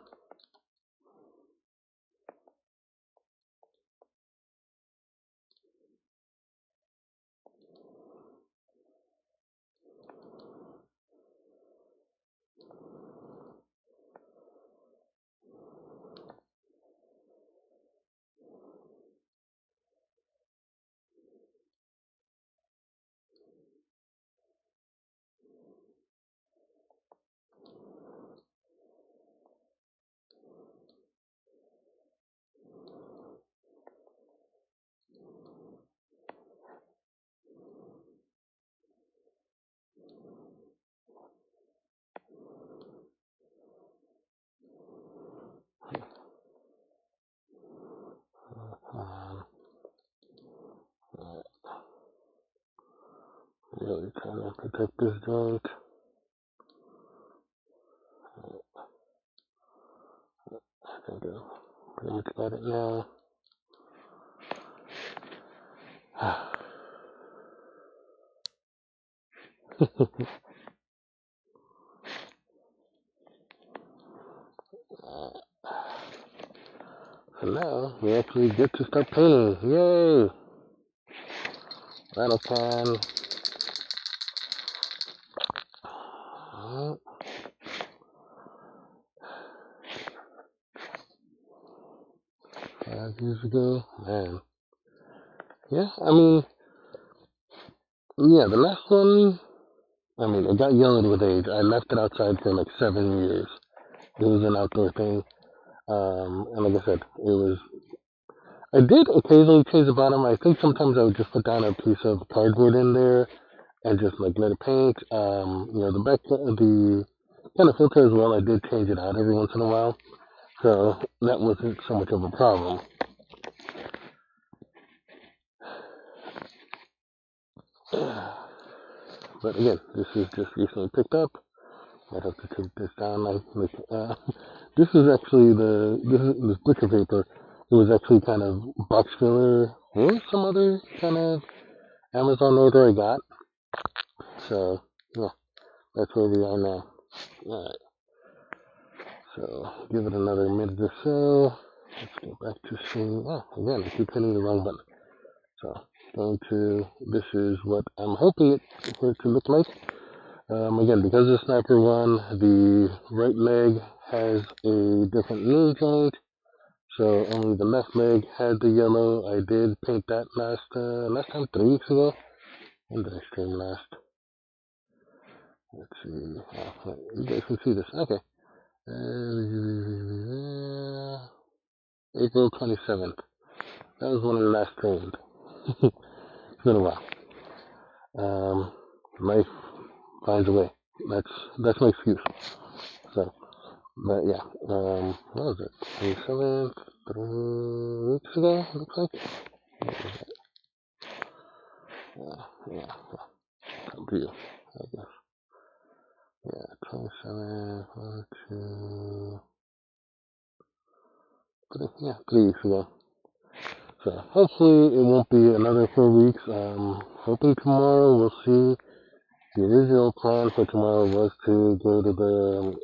Alright, really trying to protect this joint. I think I pretty much got it now. So now we actually get to start painting. Yay! Rattle can. Alright. 5 years ago, man. Yeah, I mean, yeah, the last one, I mean, it got yellowed with age. I left it outside for like 7 years. It was an outdoor thing. And like I said, it was, I did occasionally change the bottom. I think sometimes I would just put down a piece of cardboard in there and just like let it paint. The back, the kind of filter as well, I did change it out every once in a while. So that wasn't so much of a problem. But again, this is just recently picked up. Might have to take this down. This is actually this butcher paper. It was actually kind of box filler or some other kind of Amazon order I got. So yeah, that's where we are now. Alright. So give it another minute or so. Let's go back to seeing. Oh, again, I keep hitting the wrong button. So this is what I'm hoping for it to look like. Again, because the sniper one, the right leg has a different knee joint, so only the left leg had the yellow. I did paint that last time, 3 weeks ago. When did I stream last? Let's see. You guys can see this. Okay. April 27th. That was when I last streamed. It's been a while. Life finds a way. That's my excuse. So, but yeah, what was it? 27th, 3 weeks ago, looks like. Yeah, come to you, I guess. Yeah, 27, 1, 2, 3, yeah, 3 weeks ago. So hopefully it won't be another 4 weeks. Hoping tomorrow we'll see. The original plan for tomorrow was to go to the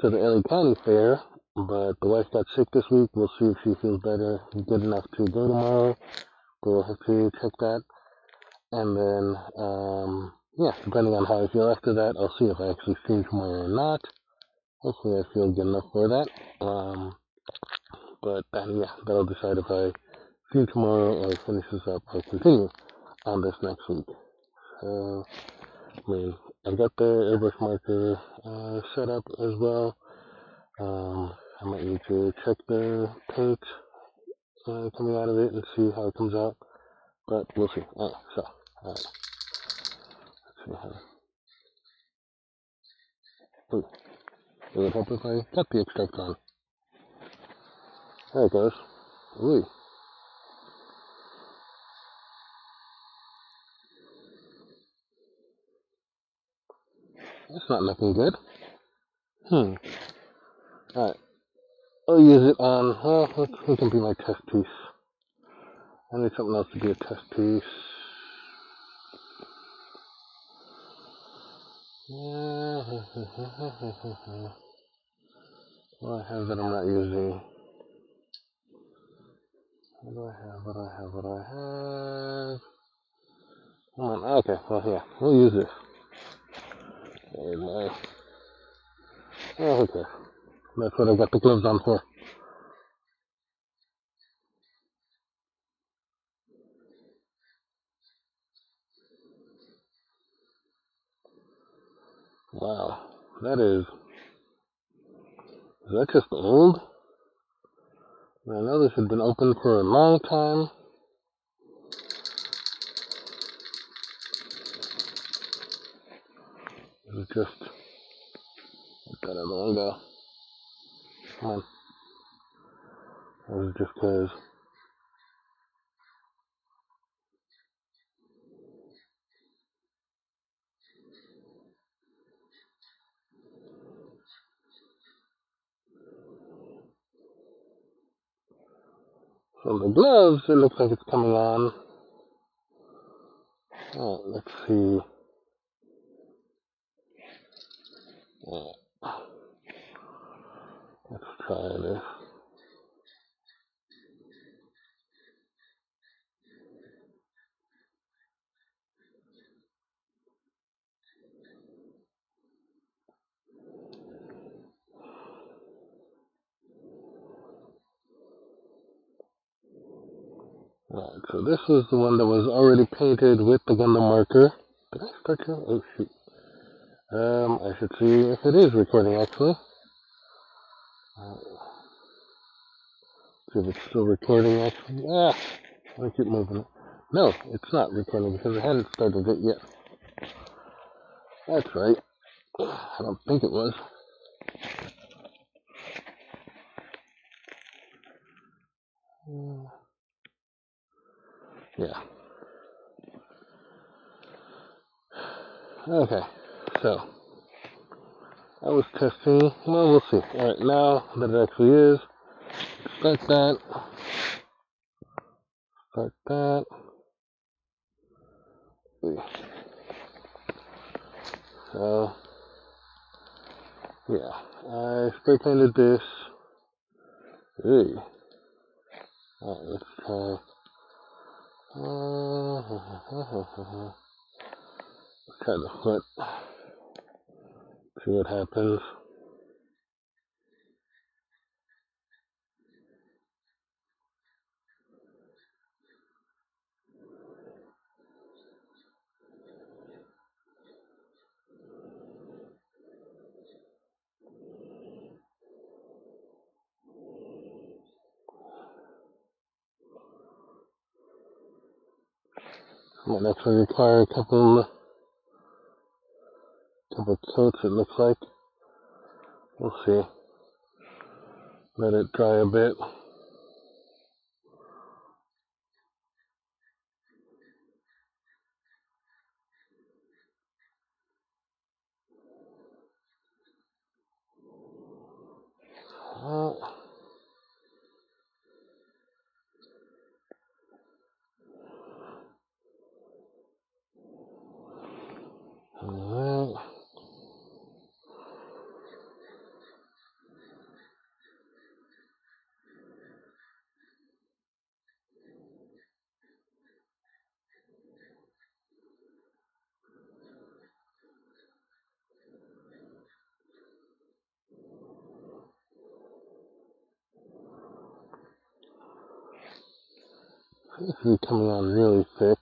LA County Fair, but the wife got sick this week. We'll see if she feels better, good enough to go tomorrow. We'll have to check that. And then, yeah, depending on how I feel after that, I'll see if I actually stream tomorrow or not. Hopefully I feel good enough for that. But then, yeah, that'll decide if I stream tomorrow or finish this up or continue on this next week. So, I mean, I've got the airbrush marker set up as well. I might need to check the paint coming out of it and see how it comes out, but we'll see. Alright, so, let's see how. Ooh, it would help if I got the extract on. There it goes. Ooh, that's not looking good. Alright, I'll use it on, well, it can be my test piece. I need something else to be a test piece. What do I have that I'm not using? What do I have? What do I have? Come on, okay, well, yeah, we'll use this. And, oh, okay. That's what I've got the gloves on for. Wow, is that just old? I know this had been open for a long time. It's just, let that other one go. Come on. That was just because. So the gloves, it looks like it's coming on. Alright, let's see. Let's try this. Alright, so this was the one that was already painted with the Gundam marker. Did I start to? Oh shoot. I should see if it is recording actually. See if it's still recording actually. I keep moving it. No, it's not recording because I hadn't started it yet. That's right. I don't think it was. Yeah. Okay. So, I was testing. Well, we'll see. Alright, now that it actually is, start that. Start that. So, yeah. I spray painted this. Hey. Alright, let's try. Let's try the foot. See what happens. Might actually require a couple coats, it looks like. We'll see. Let it dry a bit. Alright. This is coming on really thick.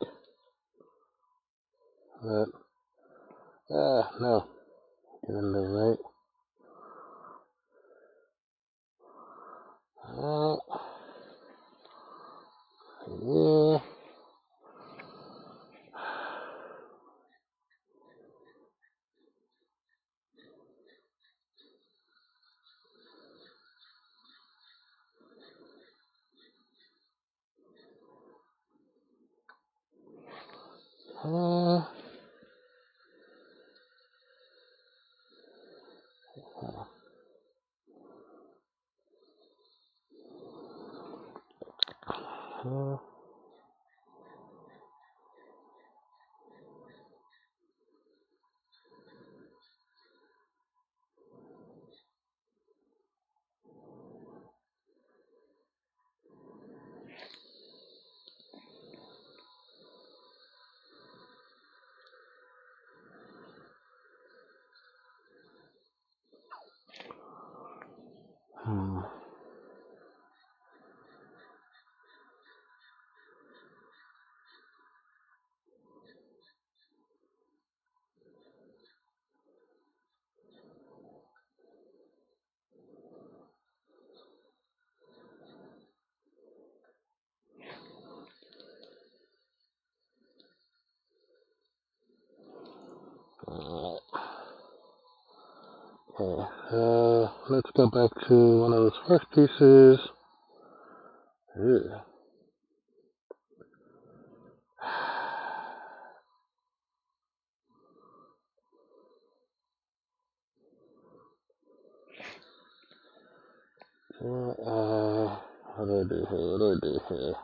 But, no. Get in there right. Yeah. Uh, uh, hmm. Alright. Okay, let's go back to one of those first pieces. Ew. What do I do here? What do I do here?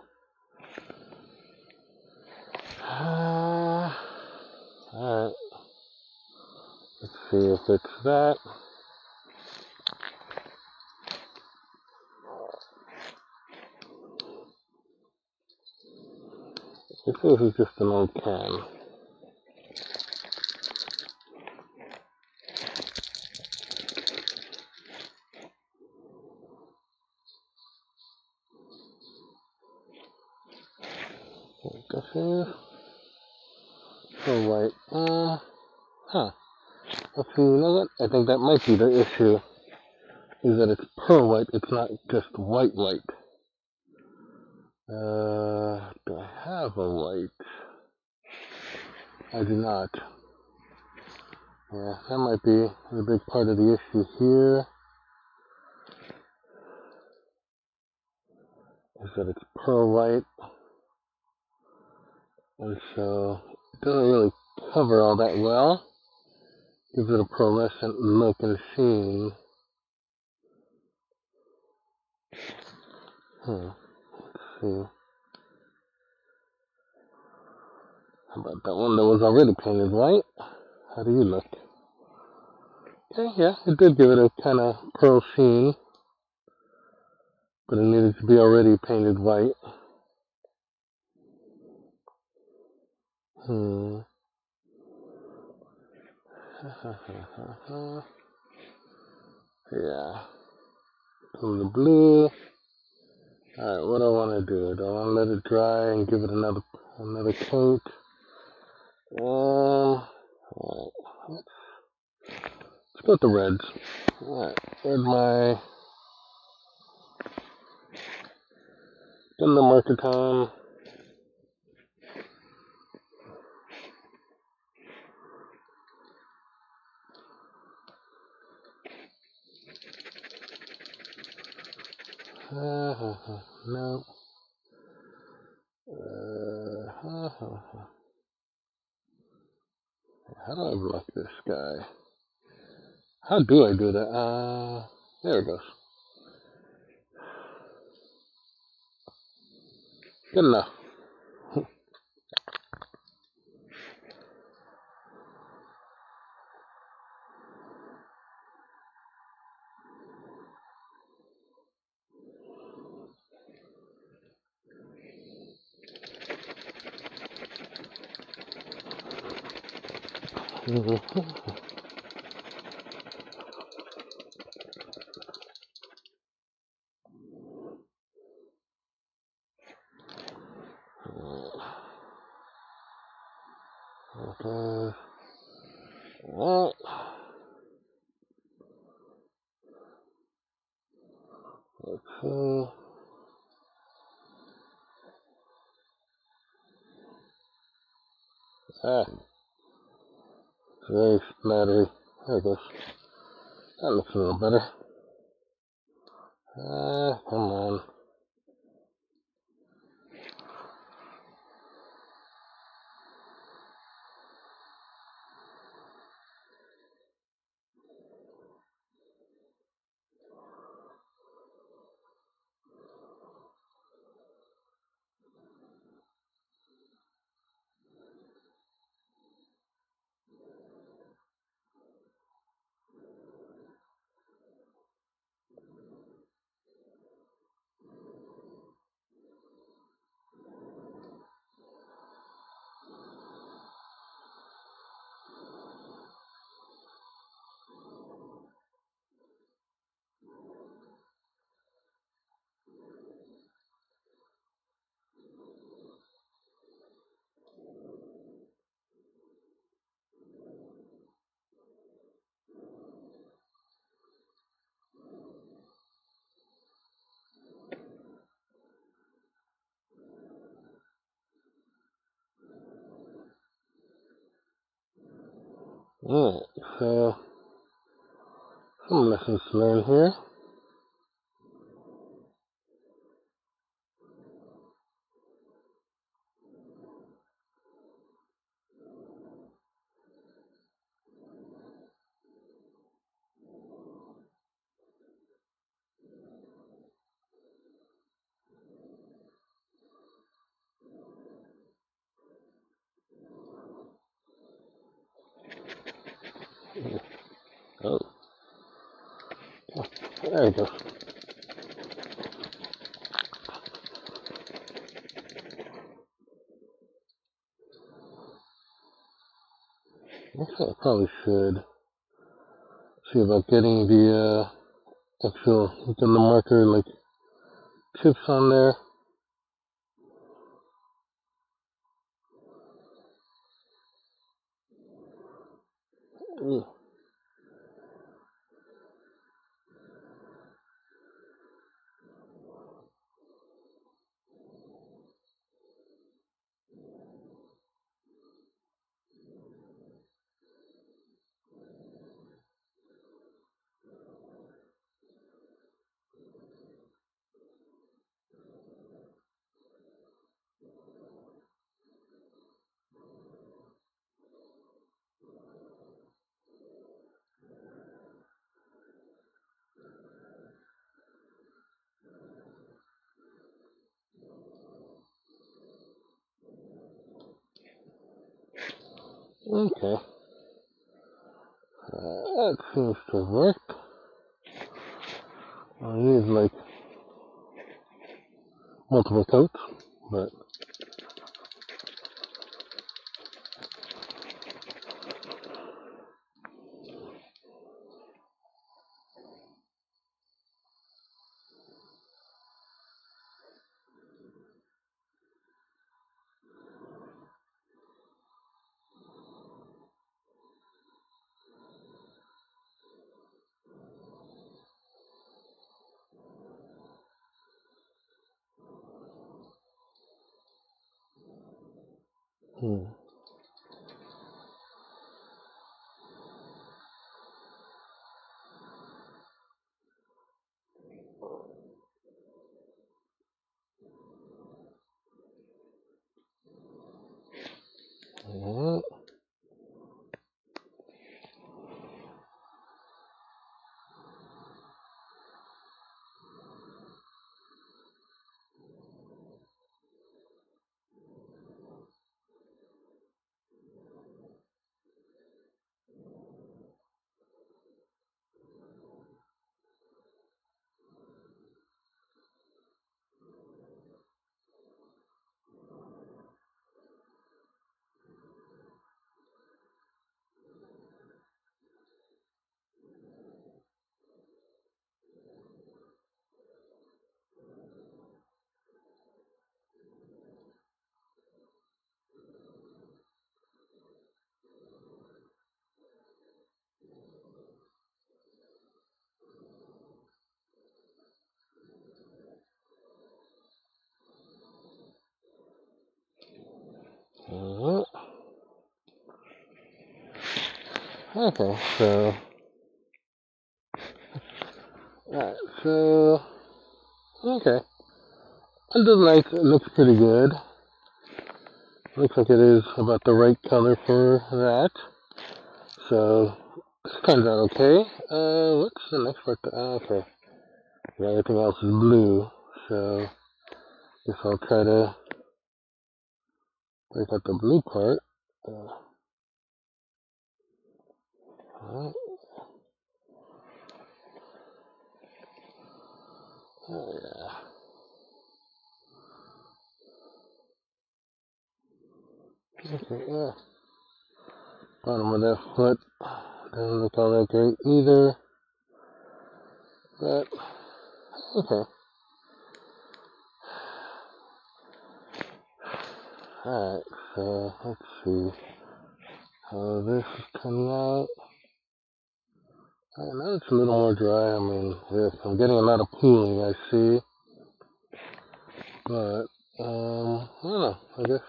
Alright. Let's see if it's that. If this is just an old can. This is so white. Huh. Actually, you know what? I think that might be the issue. Is that it's pearl white, it's not just white white. Do I have a white? I do not. Yeah, that might be a big part of the issue here. Is that it's pearl white. And so, it doesn't really cover all that well. Gives it a pearlescent look and sheen. Let's see. How about that one that was already painted white? How do you look? Okay, yeah, it did give it a kind of pearl sheen. But it needed to be already painted white. Yeah. From the blue. Alright, what do I want to do? Do I want to let it dry and give it another coat? Alright. Let's go with the reds. Alright, where's my in the marker time? No. How do I block this guy? How do I do that? There it goes. Good enough. Okay. Alright. Let's see. Ah, it's very smattery. There it goes. That looks a little better. Ah, come on. Alright, so some lessons learned here. Oh, there you go. I probably should see about getting the actual, the marker, like, tips on there. Okay, that seems to work. I need like multiple coats, but alright. Okay, so alright, so okay. Under the lights, it looks pretty good. Looks like it is about the right color for that. So this turns out okay. What's the next part? Okay, yeah, everything else is blue. So guess I'll try to break out the blue part. Alright. Oh yeah. Okay, yeah. Bottom of that foot doesn't look all that great either. But okay. Alright, so let's see how this is coming out. Alright, now it's a little more dry. I mean, yes, I'm getting a lot of pooling, I see. But, I don't know, I guess.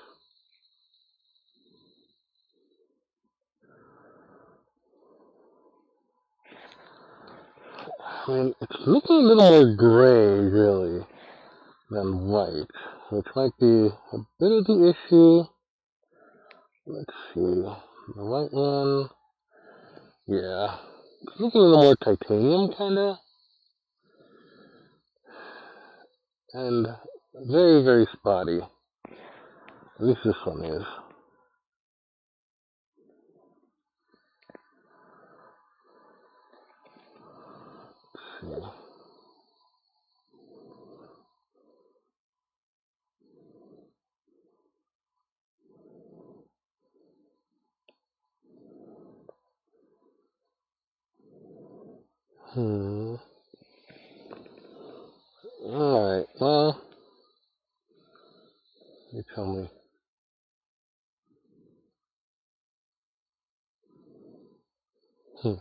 I mean, it's looking a little more gray, really, than white, which might be a bit of the issue. Let's see. The white one, yeah. It's looking a little more titanium, kinda. And very, very spotty. At least this one is. Let's see. Alright, well, you tell me. Hmm.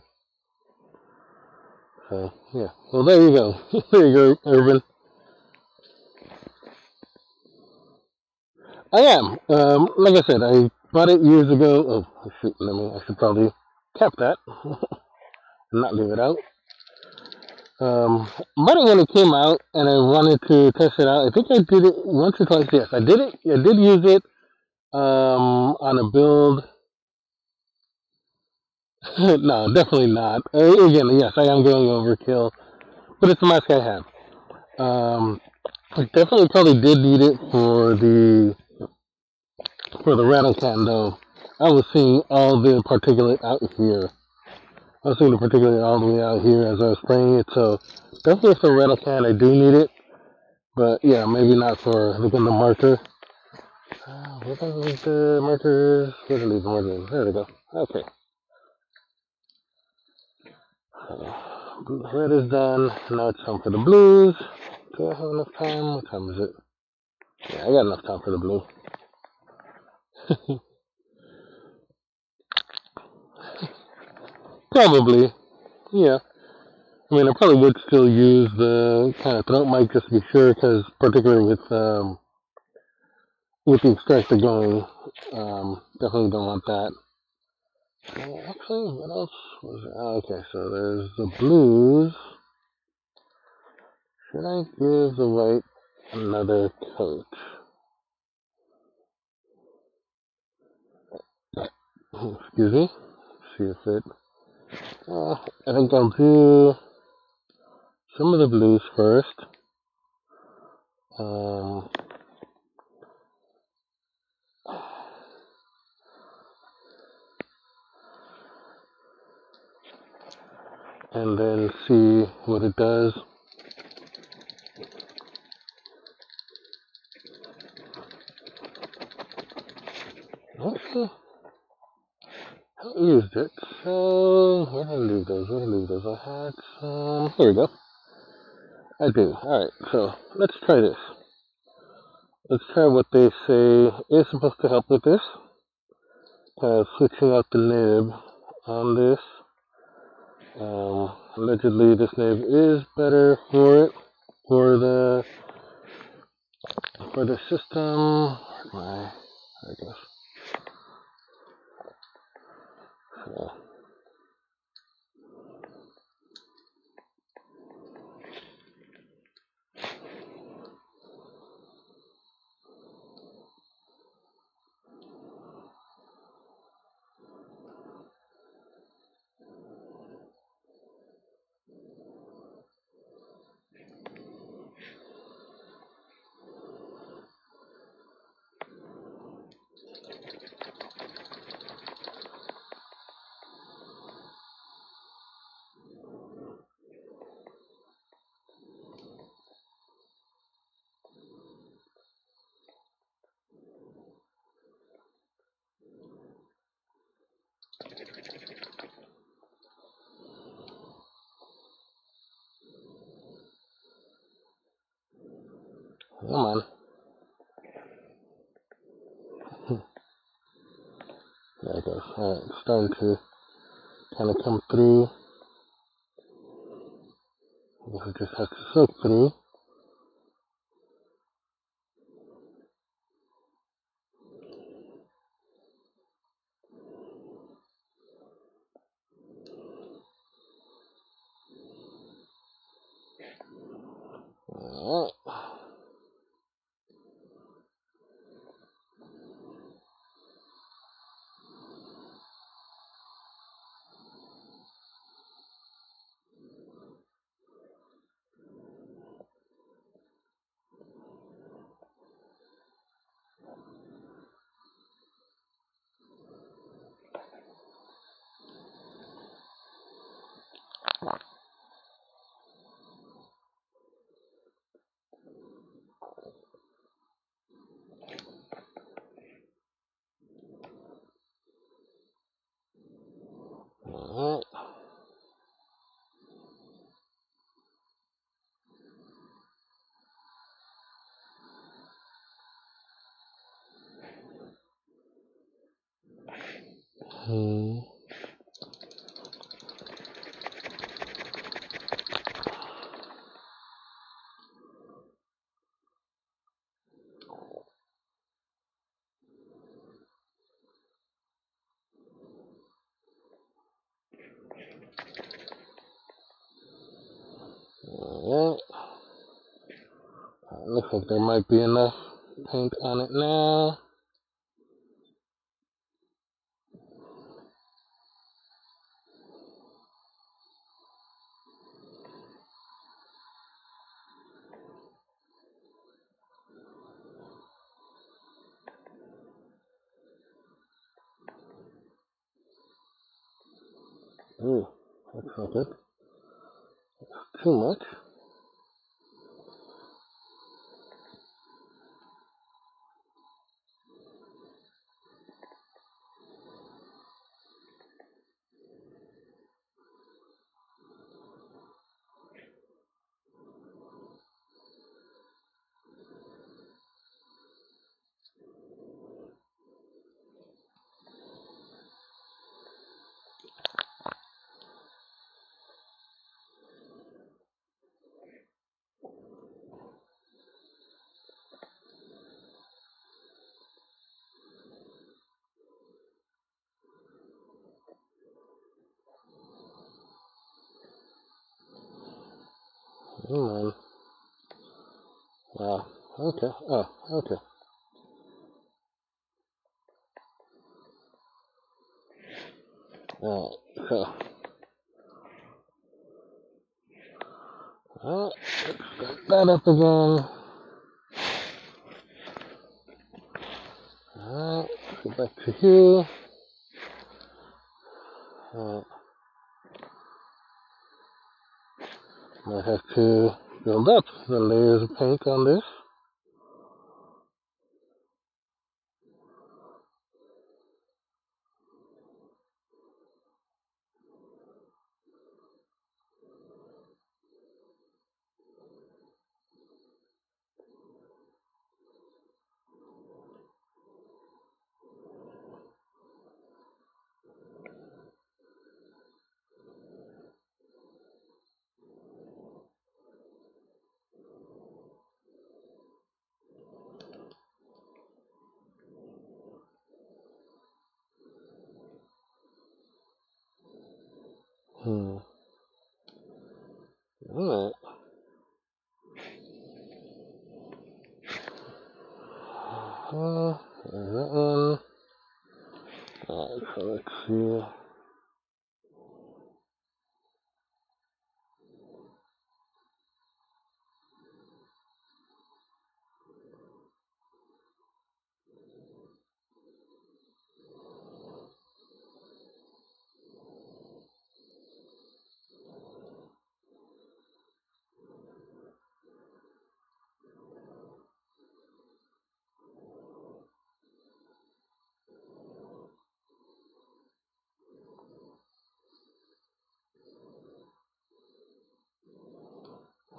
So, yeah. Well, there you go. There you go, Urban. I am. Like I said, I bought it years ago. Oh, shoot, I should probably cap that and not leave it out. Bought it when it came out, and I wanted to test it out. I think I did it once or twice. Yes, I did it. I did use it on a build. No, definitely not. Again, yes, I am going overkill, but it's a mask I have. I definitely probably did need it for the rattle can though. I was seeing all the particulate out here. I was seeing the particulate all the way out here as I was spraying it. So definitely for rattle can, I do need it. But yeah, maybe not for the marker. Where did I leave the markers? Where did I leave the markers? There we go. Okay. Red is done. Now it's time for the blues. Do I have enough time? What time is it? Yeah, I got enough time for the blue. Probably. Yeah. I mean, I probably would still use the kind of throat mic just to be sure, because particularly with the extractor going, definitely don't want that. Actually, what else was it? Oh, okay, so there's the blues. Should I give the white another coat? Excuse me. See if it. I think I'll do some of the blues first. Um, and then see what it does. Actually, I used it. So where did I leave those? Where did I leave those? I had some. Here we go. I do. All right. So let's try this. Let's try what they say is supposed to help with this. Kind of switching out the nib on this. Allegedly, this nib is better for it, for the system. There it goes. So, Come on. There it goes. Alright, starting to kind of come through. It just has to soak through. Alright. Alright. Alright. Looks like there might be enough paint on it now. Ooh, that's not good. Too much. Come on. Wow. Okay. Oh, okay. Alright, so. Alright, let's start that up again. Alright, go back to here. Alright. Might have to build up the layers of paint on this. Alright. There's that one. Alright, so let's see.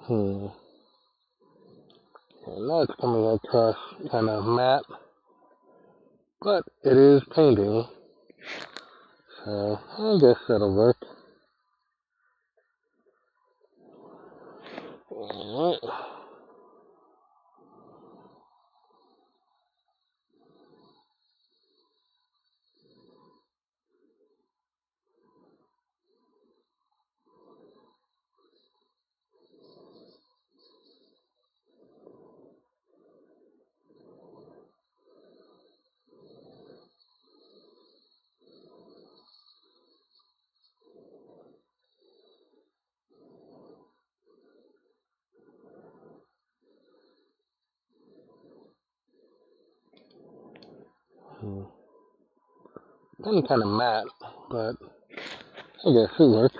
And now it's coming across kind of matte, but it is painting, so I guess that'll work. Alright. Kind of matte, but I guess it works.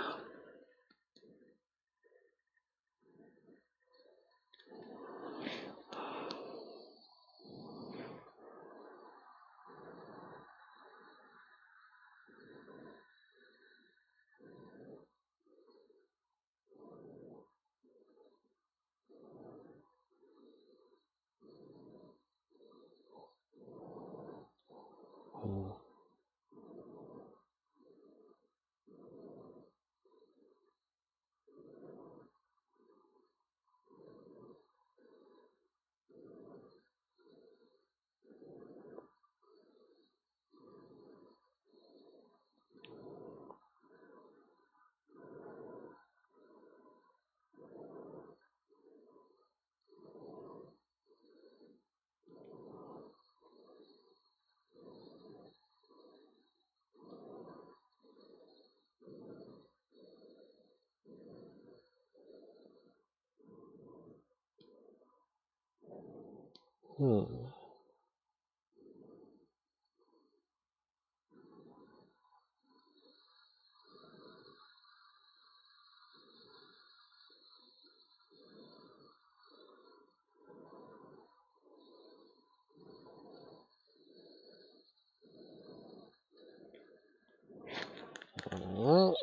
Alright.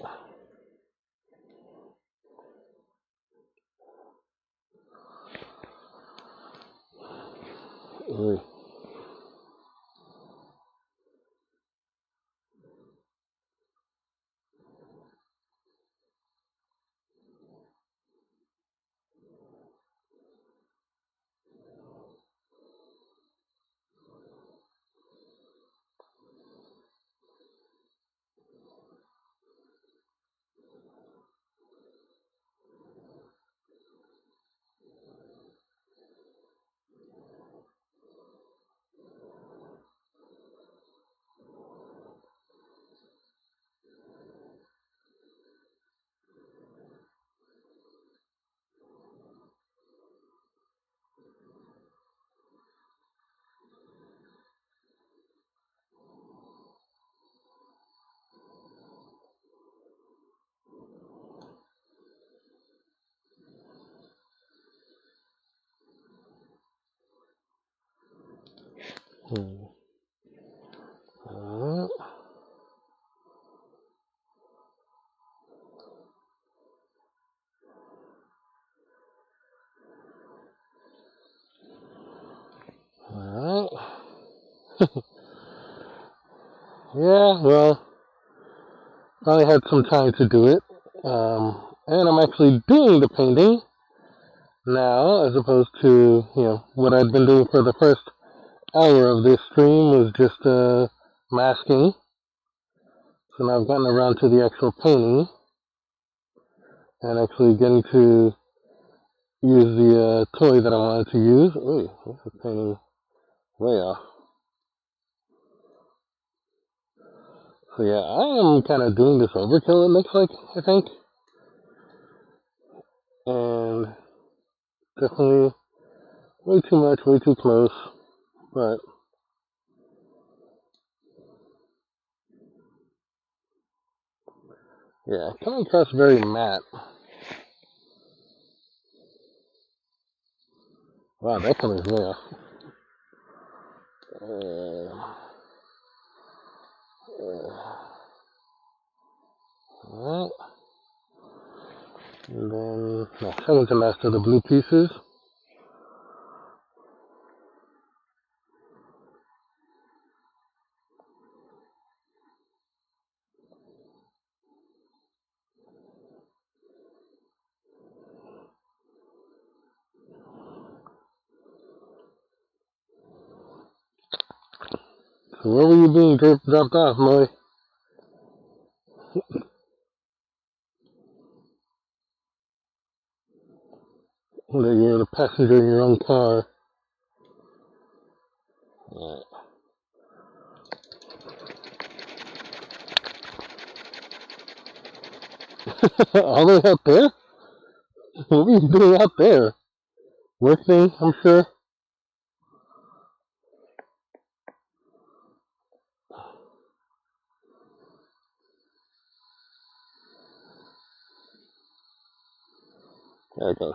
Alright. Alright. Yeah, well, I had some time to do it. And I'm actually doing the painting now, as opposed to, what I'd been doing for the first hour of this stream was just masking. So now I've gotten around to the actual painting and actually getting to use the toy that I wanted to use. Ooh, this is painting way off. So yeah, I am kind of doing this overkill, it looks like, I think. And definitely way too much, way too close. But yeah, coming across very matte. Wow, that color is way off. Alright. And then, now, second to last of the blue pieces. So where were you being dropped off, Moy? That you're the passenger in your own car. Alright. All the way out there? What were you doing out there? Working, I'm sure. There it goes.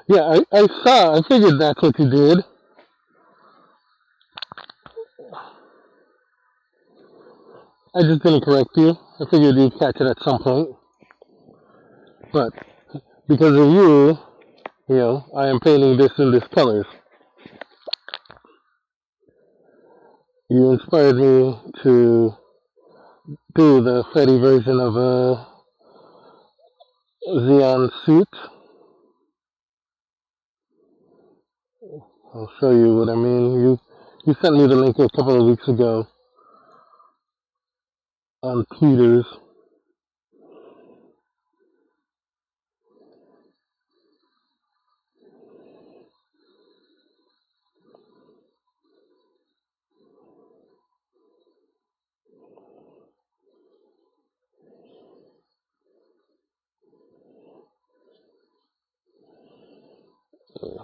Yeah, I figured that's what you did. I just didn't correct you. I figured you'd catch it at some point. But because of you, I am painting this in this colors. You inspired me to do the Freddy version of a Xeon suit. I'll show you what I mean. You sent me the link a couple of weeks ago on Peters.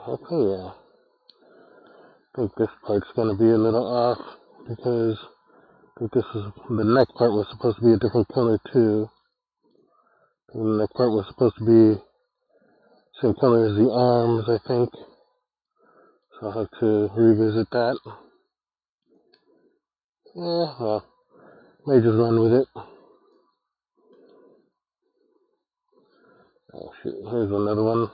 Okay, yeah. I think this part's gonna be a little off because I think the neck part was supposed to be a different color too. The neck part was supposed to be same color as the arms, I think. So I'll have to revisit that. Yeah, well, may just run with it. Oh shoot, here's another one.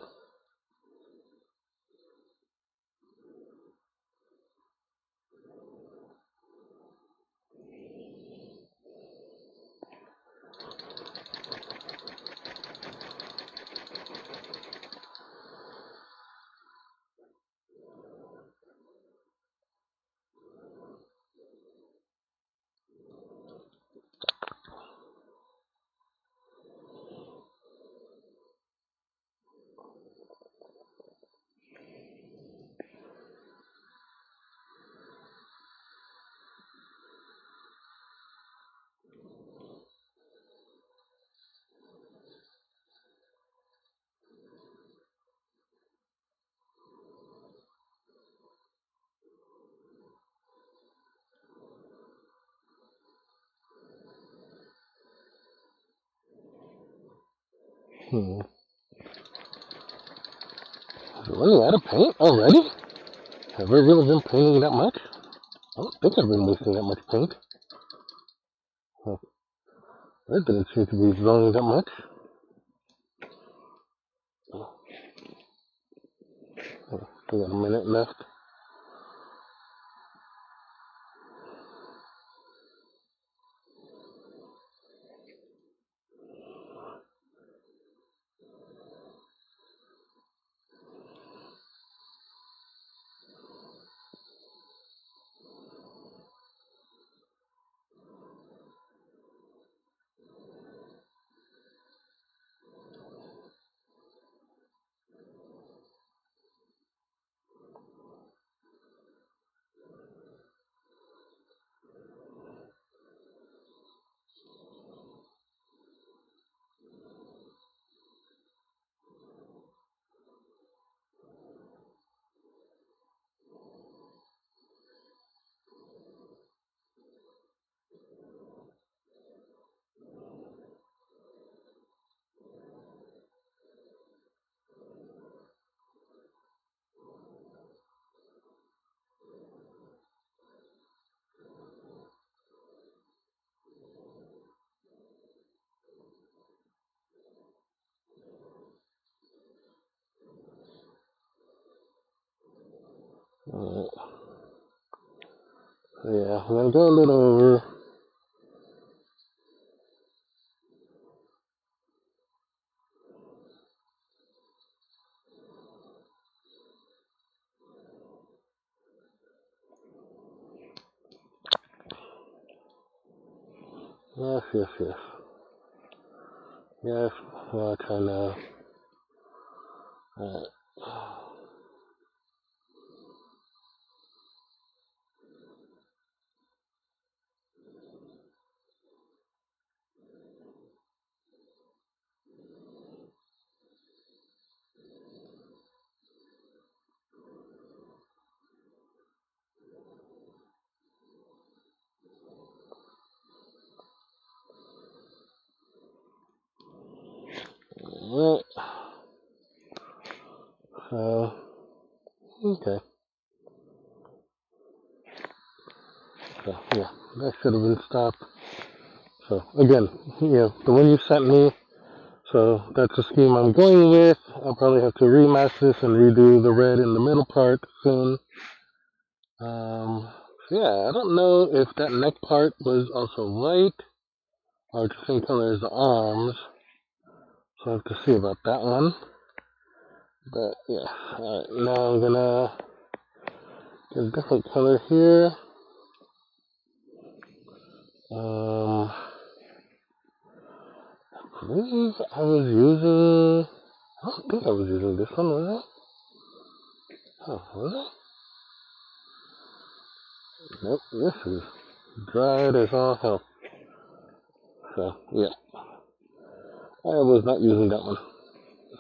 Is it running out of paint already? Have I really been painting that much? I don't think I've been wasting that much paint. Huh. That didn't seem to be blowing that much. Still got a minute left. Alright. So yeah, I'm gonna go a little over. Yes. Yes, well, I know. Alright. Alright. So, okay. So, yeah, that should have been stopped. So, again, the one you sent me, so that's the scheme I'm going with. I'll probably have to remask this and redo the red in the middle part soon. So yeah, I don't know if that neck part was also white or the same color as the arms. So I have to see about that one. But yeah, alright, now I'm gonna get a different color here. I believe I was using, I don't think I was using this one, was I? Oh, was I? Nope, this is dried as all hell. So, yeah, I was not using that one.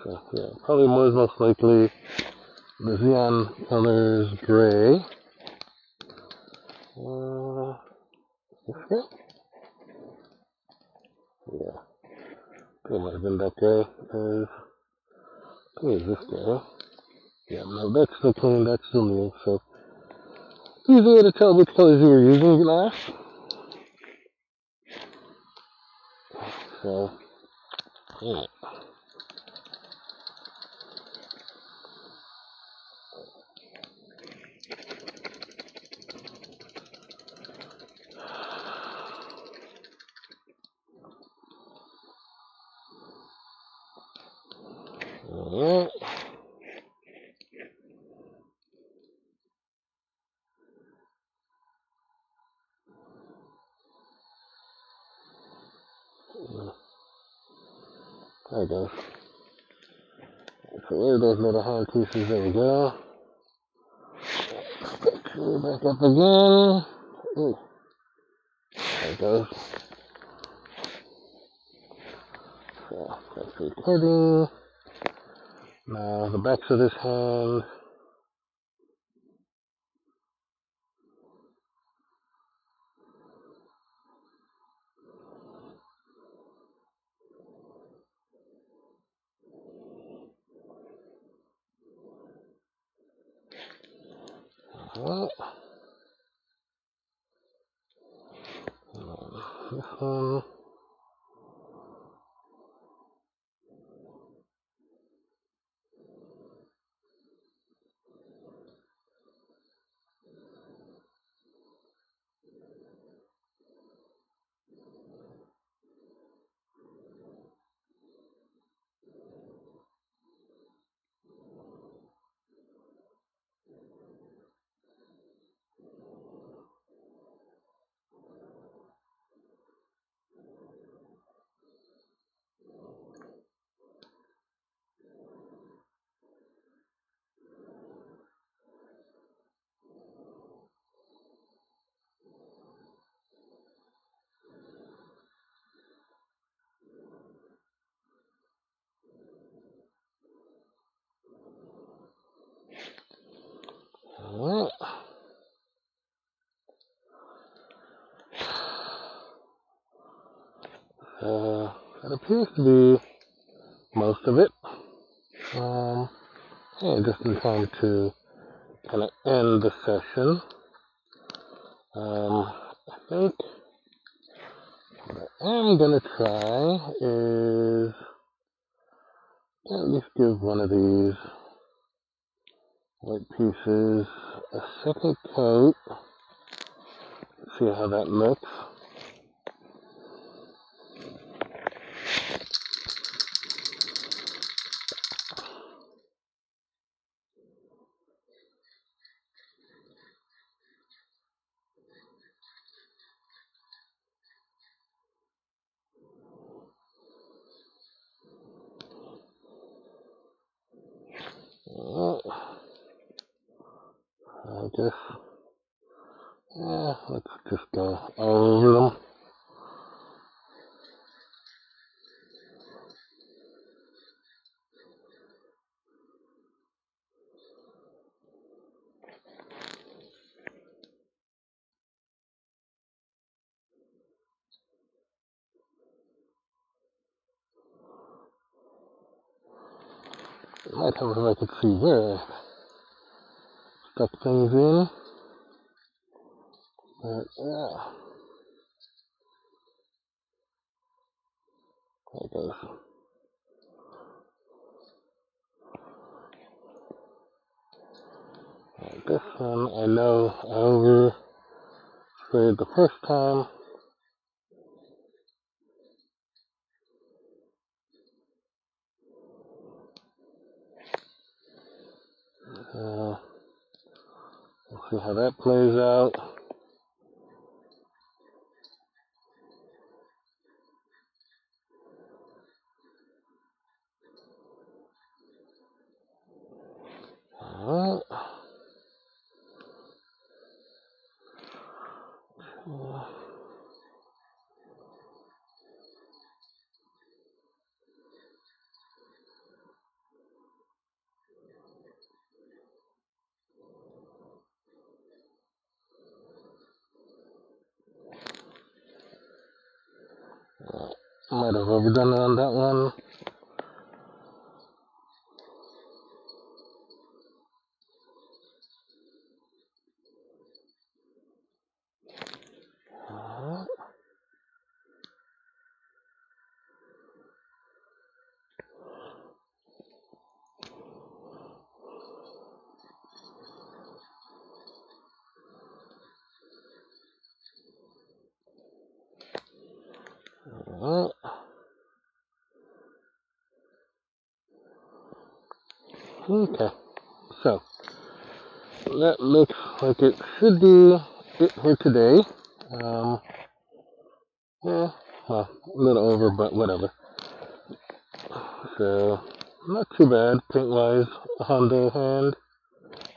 So, yeah, probably most likely the Xeon colors gray. This gray? Yeah, it might have been that gray. I think it's this gray. Yeah, no, that's still clean, that's still new. So, easy way to tell which colors you were using last. So, yeah. Alright. There it goes. So where are those little hand pieces? There we go. Back up again. Ooh, there it goes. So that's recording. Now the backs of this hand. Alright. This one. Alright. That appears to be most of it. And just in time to kind of end the session. I think what I'm gonna try is at least give one of these white pieces, a second coat. See how that looks. I guess, let's just go all over them. I might have if I could see where I stuck things in, but yeah, there it goes. This one I know I oversprayed the first time. We'll see how that plays out. Alright. Might have overdone it on that one. Alright. Okay, so that looks like it should be it for today. Yeah, well, a little over, but whatever. So, not too bad paint-wise on the hand.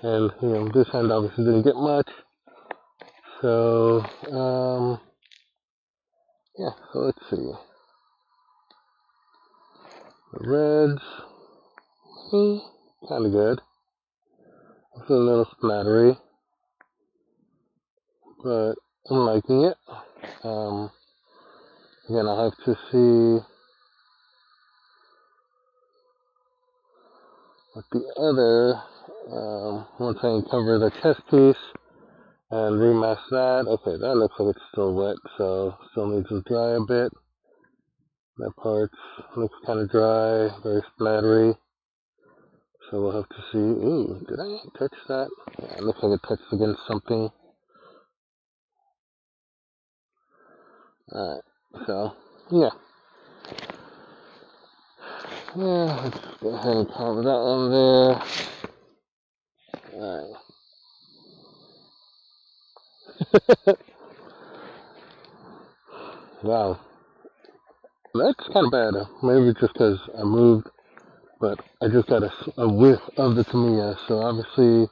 And, this hand obviously didn't get much. So, yeah, so let's see. The reds, kind of good. It's a little splattery, but I'm liking it. Again, I'll have to see what the other, once I uncover the chest piece and remask that. Okay, that looks like it's still wet, so still needs to dry a bit. That part looks kind of dry, very splattery. So we'll have to see. Ooh, did I touch that? Yeah, it looks like it touched against something. Alright, so, yeah. Yeah, let's go ahead and cover that one there. Alright. Wow. That's kind of bad. Maybe just because I moved, but I just got a whiff of the Tamiya, so obviously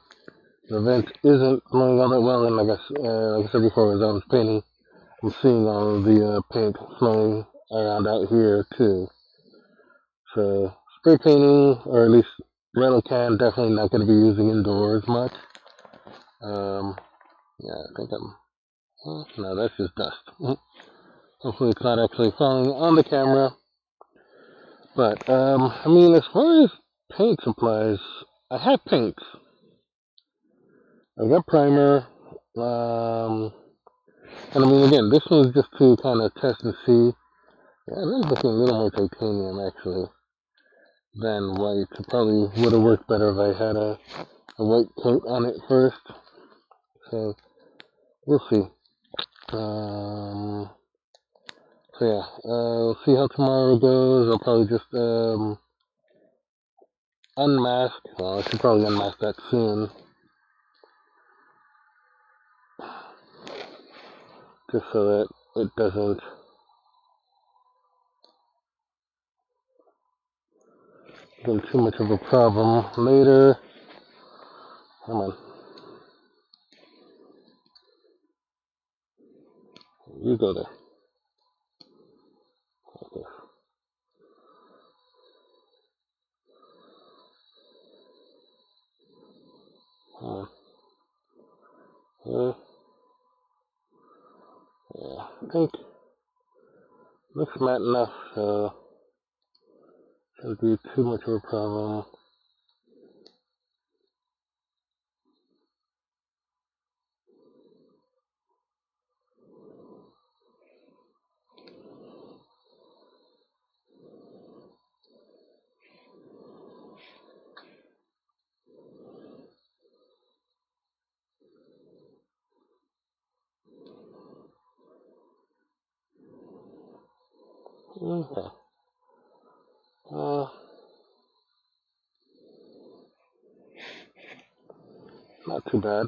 the vent isn't blowing all that well, and like I said before, as I was painting, I'm seeing all of the paint flowing around out here too. So spray painting, or at least rental can, definitely not going to be using indoors much. Yeah, I think no, that's just dust. Hopefully it's not actually falling on the camera. But, I mean, as far as paint supplies, I have paints. I've got primer, and I mean, again, this was just to kind of test and see. Yeah, it is looking a little more titanium, actually, than white. It probably would have worked better if I had a a white coat on it first. So we'll see. So yeah, we'll see how tomorrow goes. I'll probably just unmask. Well, I should probably unmask that soon, just so that it doesn't become too much of a problem later. Come on, you go there. Okay. Yeah, I think looks matte enough, so shouldn't be too much of a problem. Okay. Not too bad.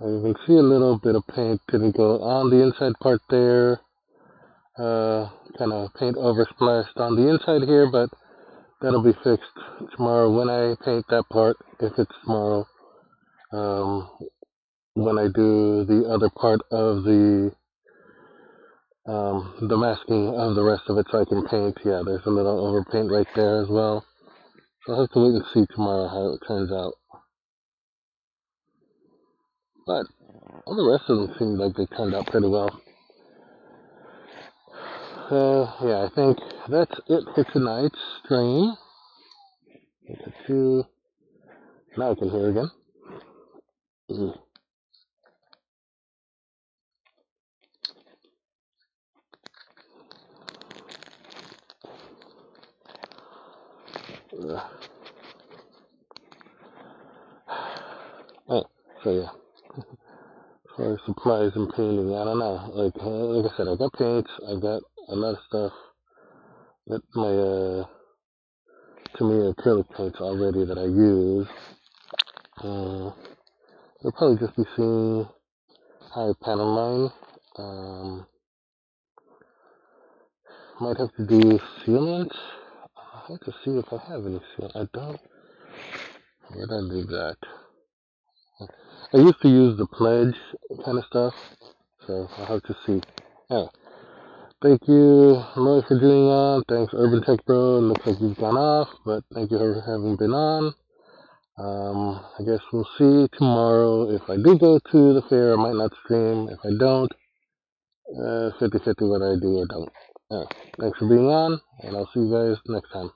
You can see a little bit of paint didn't go on the inside part there. Kind of paint oversplashed on the inside here, but that'll be fixed tomorrow when I paint that part, if it's tomorrow. When I do the other part of the masking of the rest of it so I can paint. Yeah, there's a little overpaint right there as well. So I'll have to wait and see tomorrow how it turns out. But all the rest of them seem like they turned out pretty well. So yeah, I think that's it for tonight's stream. Now I can hear again. Right, so yeah. As far as supplies and painting, I don't know. Like I said, I got paints, I got a lot of stuff. Got my to me acrylic paints already that I use. You'll probably just be seeing higher panel line. Might have to do sealant. I have to see if I have any sealant. I don't. Where did I do that? I used to use the pledge kind of stuff, so I'll have to see. Anyway, thank you, Roy, for being on. Thanks, Urban Tech Bro. It looks like you've gone off, but thank you for having been on. I guess we'll see tomorrow. If I do go to the fair, I might not stream. If I don't, 50-50 whether I do or don't. Anyway, thanks for being on, and I'll see you guys next time.